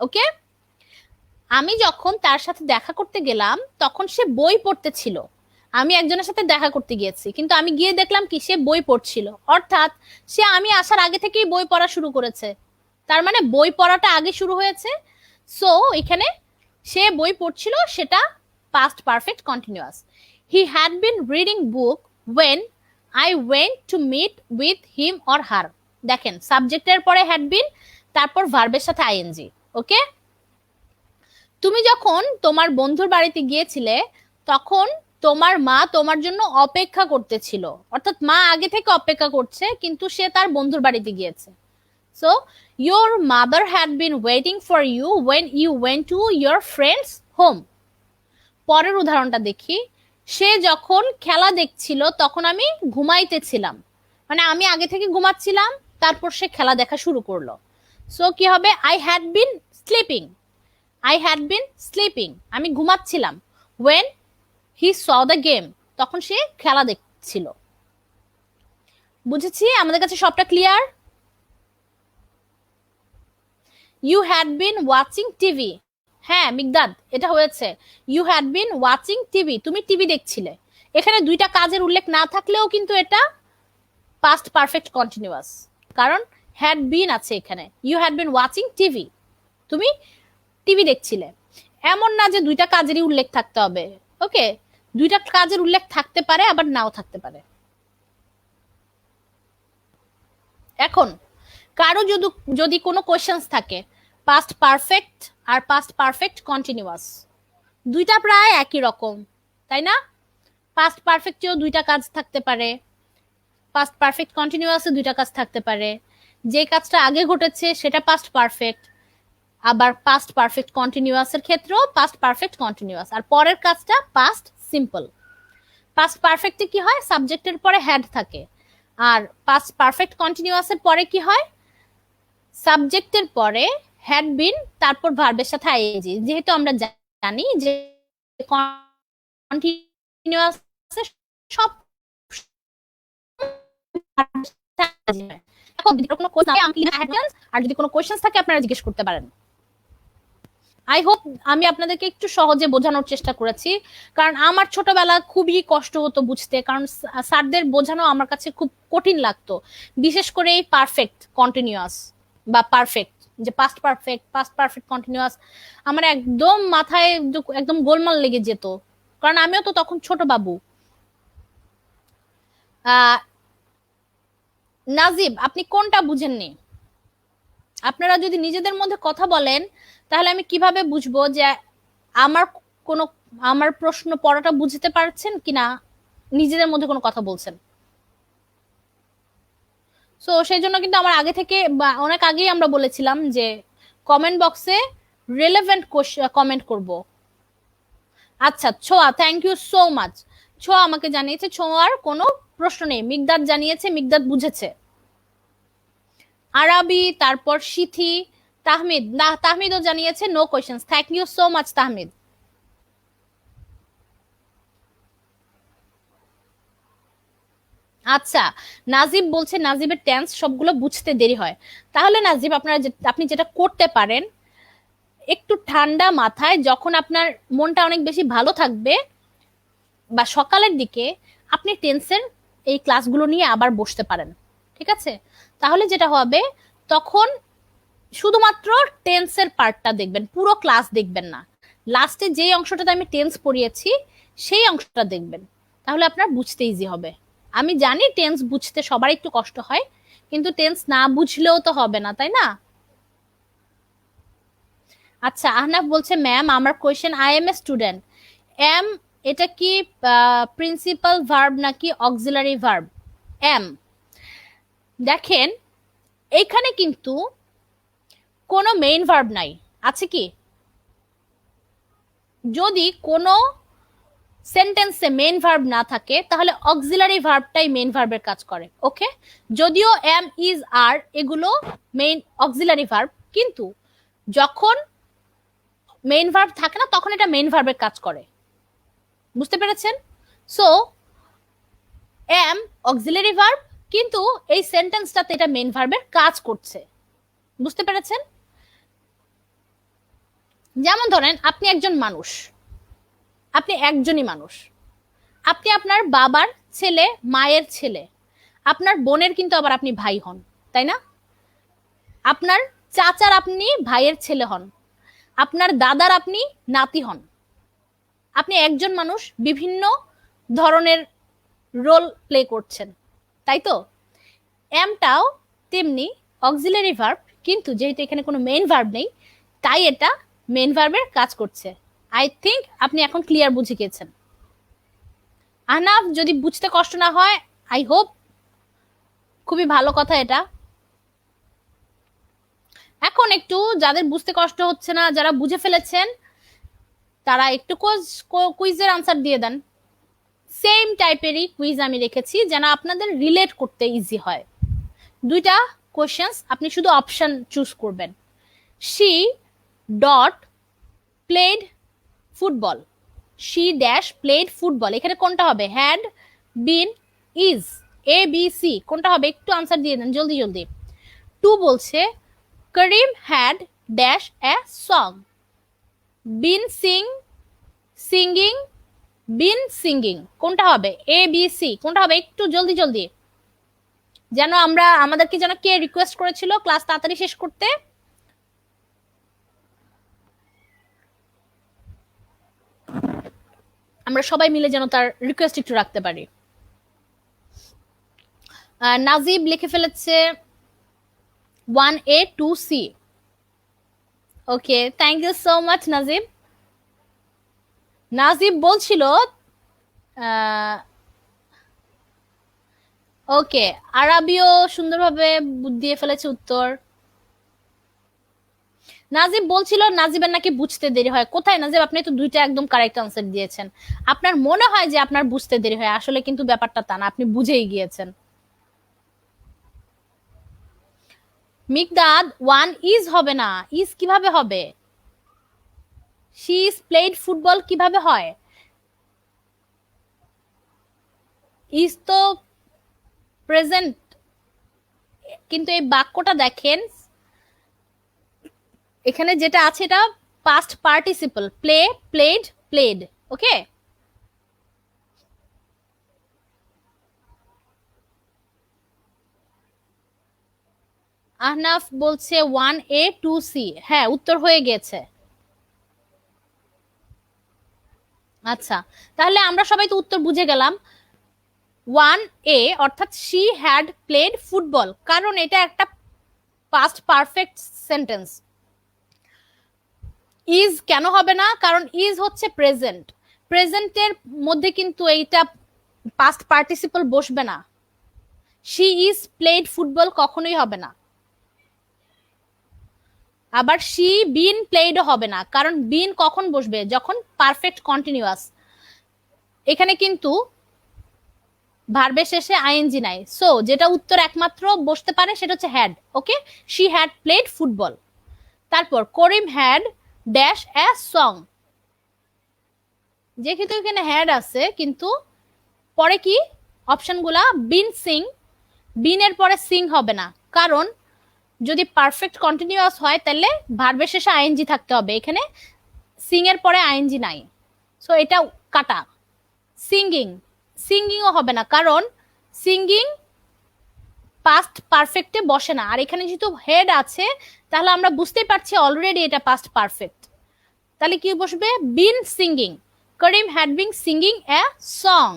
Okay, আমি যখন তার সাথে দেখা করতে গেলাম তখন সে বই পড়তেছিল। আমি একজনের সাথে দেখা করতে গিয়েছি, কিন্তু আমি গিয়ে দেখলাম কি? সে বই পড়ছিল, অর্থাৎ সে আমি আসার আগে থেকেই বই পড়া শুরু করেছে, তার মানে বই পড়াটা আগে শুরু হয়েছে। সো এখানে সে বই পড়ছিল, সেটা past perfect continuous. He had been reading book when I went to meet with him or her. দেখেন সাবজেক্টের পরে হ্যাড বিন, তারপর ভার্বের সাথে আইএনজি। ওকে, তুমি যখন তোমার বন্ধুর বাড়িতে গিয়েছিলে তখন তোমার মা তোমার জন্য অপেক্ষা করতেছিল, অর্থাৎ মা আগে থেকে অপেক্ষা করছে কিন্তু সে তার বন্ধুর বাড়িতে গিয়েছে। So your mother had been waiting for you when you went to your friend's home. পরের উদাহরণটা দেখি। সে যখন খেলা দেখছিল তখন আমি ঘুমাইতেছিলাম, মানে আমি আগে থেকে ঘুমাচ্ছিলাম, তারপর সে খেলা দেখা শুরু করলো। সো কি হবে? I had been sleeping, I had been sleeping, আমি ঘুমাচ্ছিলাম। When he saw the game, তখন সে খেলা দেখছিল। বুঝেছি? আমাদের কাছে সবটা clear? You had been watching TV. হ্যাঁ মিগদাদ, এটা হয়েছে। You had been watching TV, তুমি টিভি দেখছিলে। এখানে দুইটা কাজের উল্লেখ না থাকলেও কিন্তু এটা পাস্ট পারফেক্ট কন্টিনিউয়াস, কারণ হ্যাড বিন আছে এখানে। You had been watching TV, তুমি টিভি দেখছিলে। এমন না যে দুইটা কাজেরই উল্লেখ থাকতে হবে, ওকে? দুইটা কাজের উল্লেখ থাকতে পারে, আবার নাও থাকতে পারে। এখন কারো যদি যদি কোনো কোয়েশ্চেন্স থাকে, পাস্ট পারফেক্ট আর পাস্ট পারফেক্ট কন্টিনিউয়াস দুইটা প্রায় একই রকম, তাই না? পাস্ট পারফেক্টেও দুইটা কাজ থাকতে পারে, পাস্ট পারফেক্ট কন্টিনিউয়াসে দুইটা কাজ থাকতে পারে। যে কাজটা আগে ঘটেছে সেটা পাস্ট পারফেক্ট, আবার পাস্ট পারফেক্ট কন্টিনিউয়াসের ক্ষেত্রেও পাস্ট পারফেক্ট কন্টিনিউয়াস, আর পরের কাজটা পাস্ট সিম্পল। পাস্ট পারফেক্টে কি হয়? সাবজেক্টের পরে হ্যাড থাকে, আর পাস্ট পারফেক্ট কন্টিনিউয়াসের পরে কি হয়? সাবজেক্টের পরে হ্যাড বিন, তারপর ভার্বের সাথে আইএনজি। যেহেতু আমরা জানি যে কন্টিনিউয়াস সব আর যদি কোনো কোয়েশ্চেন থাকে আপনারা জিজ্ঞেস করতে পারেন। আই হোপ আমি আপনাদেরকে একটু সহজে বোঝানোর চেষ্টা করেছি, কারণ আমার ছোটবেলা খুবই কষ্ট হতো বুঝতে, কারণ স্যারদের বোঝানো আমার কাছে খুব কঠিন লাগতো, বিশেষ করে এই পারফেক্ট কন্টিনিউয়াস বা পারফেক্ট, যে পাস্ট পারফেক্ট কন্টিনিউয়াস আমার একদম মাথায় একদম গোলমাল লেগে যেত, কারণ আমিও তো তখন ছোট বাবু। নাজিব, আপনি কোনটা বুঝেননি? আপনারা যদি নিজেদের মধ্যে কথা বলেন তাহলে আমি কিভাবে বুঝবো যে আমার কোনো আমার প্রশ্ন পড়াটা বুঝতে পারছেন কিনা, নিজেদের মধ্যে কোনো কথা বলছেন। সো সেই জন্য কিন্তু আমার আগে থেকে অনেক আগেই আমরা বলেছিলাম যে কমেন্ট বক্সে রিলেভেন্ট কমেন্ট করব। আচ্ছা ছোয়া, থ্যাংক ইউ সো মাচ। ছোয়া আমাকে জানিয়েছে ছোঁয়ার কোনো প্রশ্ন নেই, মিগদাদ জানিয়েছে মিগদাদ বুঝেছে। আরাবি, তারপর সিথি, তাহমিদ, না তাহমিদও জানিয়েছে no questions. Thank you so much Tahmid. আচ্ছা, নাজিব বলছে নাজিবের টেন্স সবগুলো বুঝতে দেরি হয়। তাহলে নাজিব আপনি যেটা করতে পারেন, একটু ঠান্ডা মাথায় যখন আপনার মনটা অনেক বেশি ভালো থাকবে বা সকালের দিকে, আপনি টেন্সের এই ক্লাসগুলো নিয়ে আবার বসতে পারেন, ঠিক আছে? তাহলে যেটা হবে, তখন শুধুমাত্র টেন্সের পার্টটা দেখবেন, পুরো ক্লাস দেখবেন না। লাস্টে যে অংশটাতে আমি টেন্স পড়িয়েছি সেই অংশটা দেখবেন, তাহলে আপনার বুঝতে ইজি হবে। আমি জানি টেন্স বুঝতে সবার একটু কষ্ট হয়, কিন্তু টেন্স না বুঝলেও তো হবে না, তাই না? আচ্ছা, আহনাফ বলছে ম্যাম আমার question, I am a student. Am এটা কি প্রিন্সিপাল ভার্ব নাকি অক্সিলারি ভার্ব? এম, দেখেন এখানে কিন্তু কোনো মেইন ভার্ব নাই, আছে কি? যদি কোনো সেন্টেন্সে মেইন ভার্ব না থাকে তাহলে অক্সিলারি ভার্বটাই মেইন ভার্বের কাজ করে, ওকে? যদিও এম, ইজ, আর এগুলো মেইন অক্সিলারি ভার্ব, কিন্তু যখন মেইন ভার্ব থাকে না তখন এটা মেইন ভার্বের কাজ করে। বুঝতে পেরেছেন? সো এম অক্সিলারি ভার্ব, কিন্তু এই সেন্টেন্সটাতে এটা মেইন ভার্বের কাজ করছে। বুঝতে পেরেছেন? যেমন ধরেন আপনি একজন মানুষ, আপনি একজনই মানুষ, আপনি আপনার বাবার ছেলে, মায়ের ছেলে, আপনার বোনের কিন্তু আবার আপনি ভাই হন, তাই না? আপনার চাচার আপনি ভাইয়ের ছেলে হন, আপনার দাদার আপনি নাতি হন। আপনি একজন মানুষ, বিভিন্ন ধরনের রোল প্লে করছেন, তাই তো? এমটাও তেমনি অক্সিলারি ভার্ব, কিন্তু যেহেতু এখানে কোনো মেইন ভার্ব নেই তাই এটা মেইন ভার্বের কাজ করছে। আই থিঙ্ক আপনি এখন ক্লিয়ার বুঝে গেছেন। আহনাফ, যদি বুঝতে কষ্ট না হয়, আই হোপ, খুবই ভালো কথা এটা। এখন একটু যাদের বুঝতে কষ্ট হচ্ছে না, যারা বুঝে ফেলেছেন, তারা একটু কুইজের আনসার দিয়ে দেন। সেম টাইপেরই কুইজ আমি রেখেছি যেন আপনাদের রিলেট করতে ইজি হয়। দুইটা কোশ্চেন্স, আপনি শুধু অপশন চুজ করবেন। She dot played football, she dash played football, এখানে কোনটা হবে? Had, been, is, A B C, কোনটা হবে? একটু আনসার দিয়ে দেন জলদি জলদি। টু বলছে Karim had dash a song, been singing, been singing, কোনটা হবে? এ বি সি, কোনটা হবে? একটু জলদি জলদি, যেন আমরা, আমাদেরকে যেন কে রিকোয়েস্ট করেছিল ক্লাস তাড়াতাড়ি শেষ করতে? আমরা সবাই মিলে যেন তার রিকোয়েস্ট একটু রাখতে পারি। নাজিব লিখে ফেলেছে 1A 2C। Okay, thank you so much Najib. Najib বলছিল ওকে, আরবিও সুন্দরভাবে দিয়ে ফেলেছে উত্তর। নাজিব বলছিল নাজিবের নাকি বুঝতে দেরি হয়। কোথায় নাজিব, আপনি তো দুইটা একদম কারেক্ট আনসার দিয়েছেন। আপনার মনে হয় যে আপনার বুঝতে দেরি হয়, আসলে কিন্তু ব্যাপারটা তা না, আপনি বুঝেই গিয়েছেন। মিকদাদ, ওয়ান ইজ হবে না, ইজ কিভাবে হবে? শি ইজ প্লেড ফুটবল কিভাবে হয়? ইজ তো প্রেজেন্ট, কিন্তু এই বাক্যটা দেখেন, এখানে যেটা আছে এটা past participle, play, played, played. Okay, Ahnaf বলছে 1A 2C, হ্যাঁ উত্তর হয়ে গেছে। আচ্ছা, তাহলে আমরা সবাই তো উত্তর বুঝে গেলাম। 1A অর্থাৎ শি হ্যাড প্লেড ফুটবল, কারণ এটা একটা পাস্ট পারফেক্ট সেন্টেন্স। ইজ কেন হবে না? কারণ ইজ হচ্ছে প্রেজেন্ট, প্রেজেন্টের মধ্যে কিন্তু এইটা পাস্ট পার্টিসিপল বসবে না। শি ইজ প্লেড ফুটবল কখনোই হবে না। আবার শি বিন প্লেডও হবে না, কারণ বিন কখন বসবে? যখন পারফেক্ট কন্টিনিউয়াস। এখানে কিন্তু ভার্বের শেষে আইএনজি নাই, সো যেটা উত্তর একমাত্র বসতে পারে সেটা হচ্ছে had. Okay, she had played football. তারপর করিম হ্যাড ড্যাশ এ সং, যেহেতু এখানে হ্যাড আছে কিন্তু পরে কি অপশনগুলা বিন সিং, বিনের পরে সিং হবে না, কারণ যদি পারফেক্ট কন্টিনিউয়াস হয় তাহলে ভার্বের শেষে আইএনজি থাকতে হবে, এখানে সিং এর পরে আইএনজি নাই, সো এটা কাটা। সিঙ্গিং, সিঙ্গিংও হবে না, কারণ সিঙ্গিং পাস্ট পারফেক্টে বসে না, আর এখানে যেহেতু হেড আছে তাহলে আমরা বুঝতেই পারছি অলরেডি এটা পাস্ট পারফেক্ট। তাহলে কি বসবে? Been singing, Karim had been singing a song.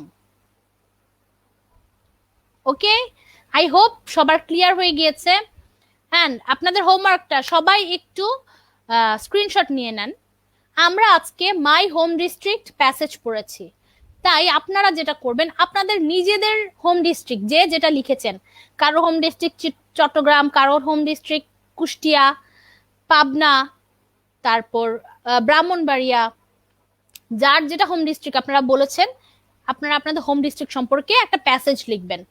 Okay, I hope সবার ক্লিয়ার হয়ে গিয়েছে। অ্যান্ড আপনাদের হোমওয়ার্কটা সবাই একটু স্ক্রিনশট নিয়ে নেন। আমরা আজকে মাই হোম ডিস্ট্রিক্ট প্যাসেজ পড়েছি, তাই আপনারা যেটা করবেন, আপনাদের নিজেদের হোম ডিস্ট্রিক্ট যে যেটা লিখেছেন, কারো হোম ডিস্ট্রিক্ট চট্টগ্রাম, কারোর হোম ডিস্ট্রিক্ট কুষ্টিয়া, পাবনা, তারপর ব্রাহ্মণবাড়িয়া, যার যেটা হোম ডিস্ট্রিক্ট আপনারা বলেছেন, আপনারা আপনাদের হোম ডিস্ট্রিক্ট সম্পর্কে একটা প্যাসেজ লিখবেন।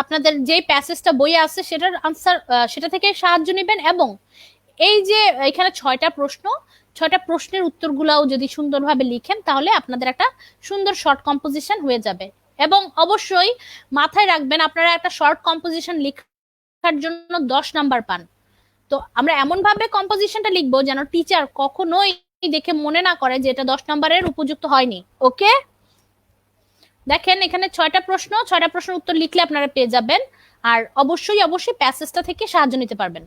আপনাদের যে প্যাসেজটা বইয়ে আছে সেটার আনসার, সেটা থেকে সাহায্য নেবেন। এবং এই যে এখানে 6টা প্রশ্ন, 6টা প্রশ্নের উত্তরগুলাও যদি সুন্দরভাবে লিখেন তাহলে আপনাদের একটা সুন্দর শর্ট কম্পোজিশন হয়ে যাবে। এবং অবশ্যই মাথায় রাখবেন, আপনারা একটা শর্ট কম্পোজিশন লেখার জন্য 10 নাম্বার পান। তো আমরা এমন ভাবে কম্পোজিশনটা লিখবো যেন টিচার কখনোই দেখে মনে না করে যে এটা 10 নাম্বারের উপযুক্ত হয়নি। ওকে, দেখেন এখানে 6টা প্রশ্ন, 6টা প্রশ্নের উত্তর লিখলে আপনারা পেয়ে যাবেন। আর অবশ্যই অবশ্যই প্যাসেজটা থেকে সাহায্য নিতে পারবেন।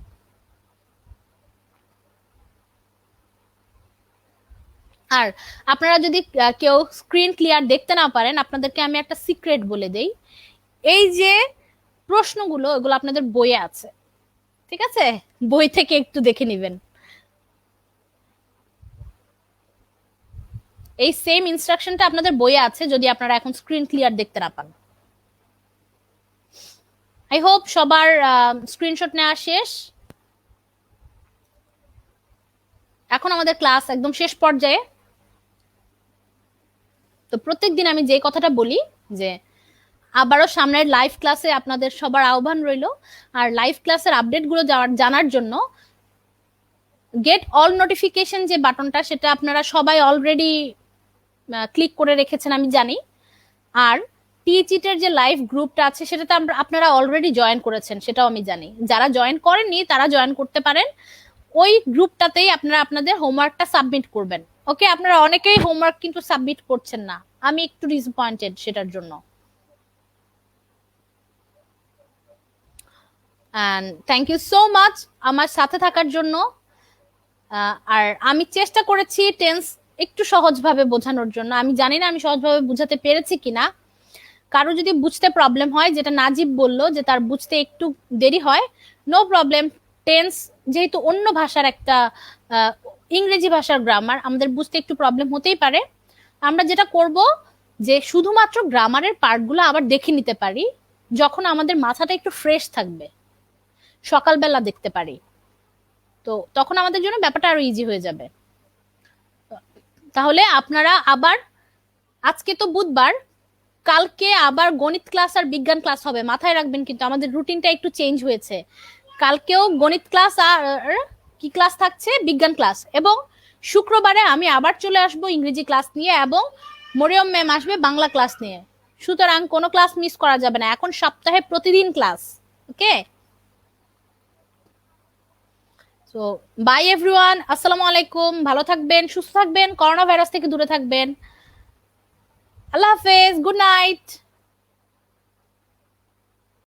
আর আপনারা যদি কেউ স্ক্রিন ক্লিয়ার দেখতে না পারেন, আপনাদেরকে আমি একটা সিক্রেট বলে দেই, এই যে প্রশ্নগুলো এগুলো আপনাদের বইয়ে আছে, ঠিক আছে? বই থেকে একটু দেখে নেবেন। এই সেম ইনস্ট্রাকশনটা আপনাদের বইয়ে আছে যদি আপনারা এখন স্ক্রিন ক্লিয়ার দেখতে না পান। আই হোপ সবার স্ক্রিনশট নেওয়া শেষ। এখন আমাদের ক্লাস একদম শেষ পর্যায়ে। তো প্রত্যেকদিন আমি যে কথাটা বলি যে আবারও সামনের লাইভ ক্লাসে আপনাদের সবার আহ্বান রইল। আর লাইভ ক্লাসের আপডেটগুলো জানার জন্য গেট অল নোটিফিকেশন যে বাটনটা, সেটা আপনারা সবাই অলরেডি ক্লিক করে রেখেছেন আমি জানি। আর টিচিটের যে লাইভ গ্রুপটা আছে সেটাতে আপনারা অলরেডি জয়েন করেছেন, সেটাও আমি জানি। যারা জয়েন করেননি তারা জয়েন করতে পারেন। ওই গ্রুপটাতেই আপনারা আপনাদের হোমওয়ার্কটা সাবমিট করবেন। ওকে, আপনারা অনেকেই হোমওয়ার্ক কিন্তু সাবমিট করছেন না, আমি একটু ডিসঅ্যাপয়েন্টেড সেটার জন্য। And thank you so much আমার সাথে থাকার জন্য। আর আমি চেষ্টা করেছি টেন্স একটু সহজভাবে বোঝানোর জন্য। আমি জানি না আমি সহজভাবে বুঝাতে পেরেছি কিনা। কারো যদি বুঝতে প্রবলেম হয়, যেটা নাজিব বলল যে তার বুঝতে একটু দেরি হয়, নো প্রবলেম। টেন্স যেহেতু অন্য ভাষার একটা ইংরেজি ভাষার গ্রামার, আমাদের বুঝতে একটু প্রবলেম হতেই পারে। আমরা যেটা করব যে শুধুমাত্র গ্রামারের পার্টগুলো আবার দেখে নিতে পারি যখন আমাদের মাথাটা একটু ফ্রেশ থাকবে, সকালবেলা দেখতে পারি, তো তখন আমাদের জন্য ব্যাপারটা আরো ইজি হয়ে যাবে। তাহলে আপনারা আবার, আজকে তো বুধবার, কালকে আবার গণিত ক্লাস আর বিজ্ঞান ক্লাস হবে, মাথায় রাখবেন। কিন্তু আমাদের রুটিনটা একটু চেঞ্জ হয়েছে। কালকেও গণিত ক্লাস আর কি ক্লাস থাকছে, বিজ্ঞান ক্লাস। এবং শুক্রবারে আমি আবার চলে আসবো ইংরেজি ক্লাস নিয়ে, এবং মরিয়ম ম্যাম আসবে বাংলা ক্লাস নিয়ে। সুতরাং কোনো ক্লাস মিস করা যাবে না, এখন সপ্তাহে প্রতিদিন class. Okay, so by everyone, আসসালামু আলাইকুম। ভালো থাকবেন, সুস্থ থাকবেন, করোনা ভাইরাস থেকে দূরে থাকবেন। আল্লাহ হাফেজ, গুড নাইট।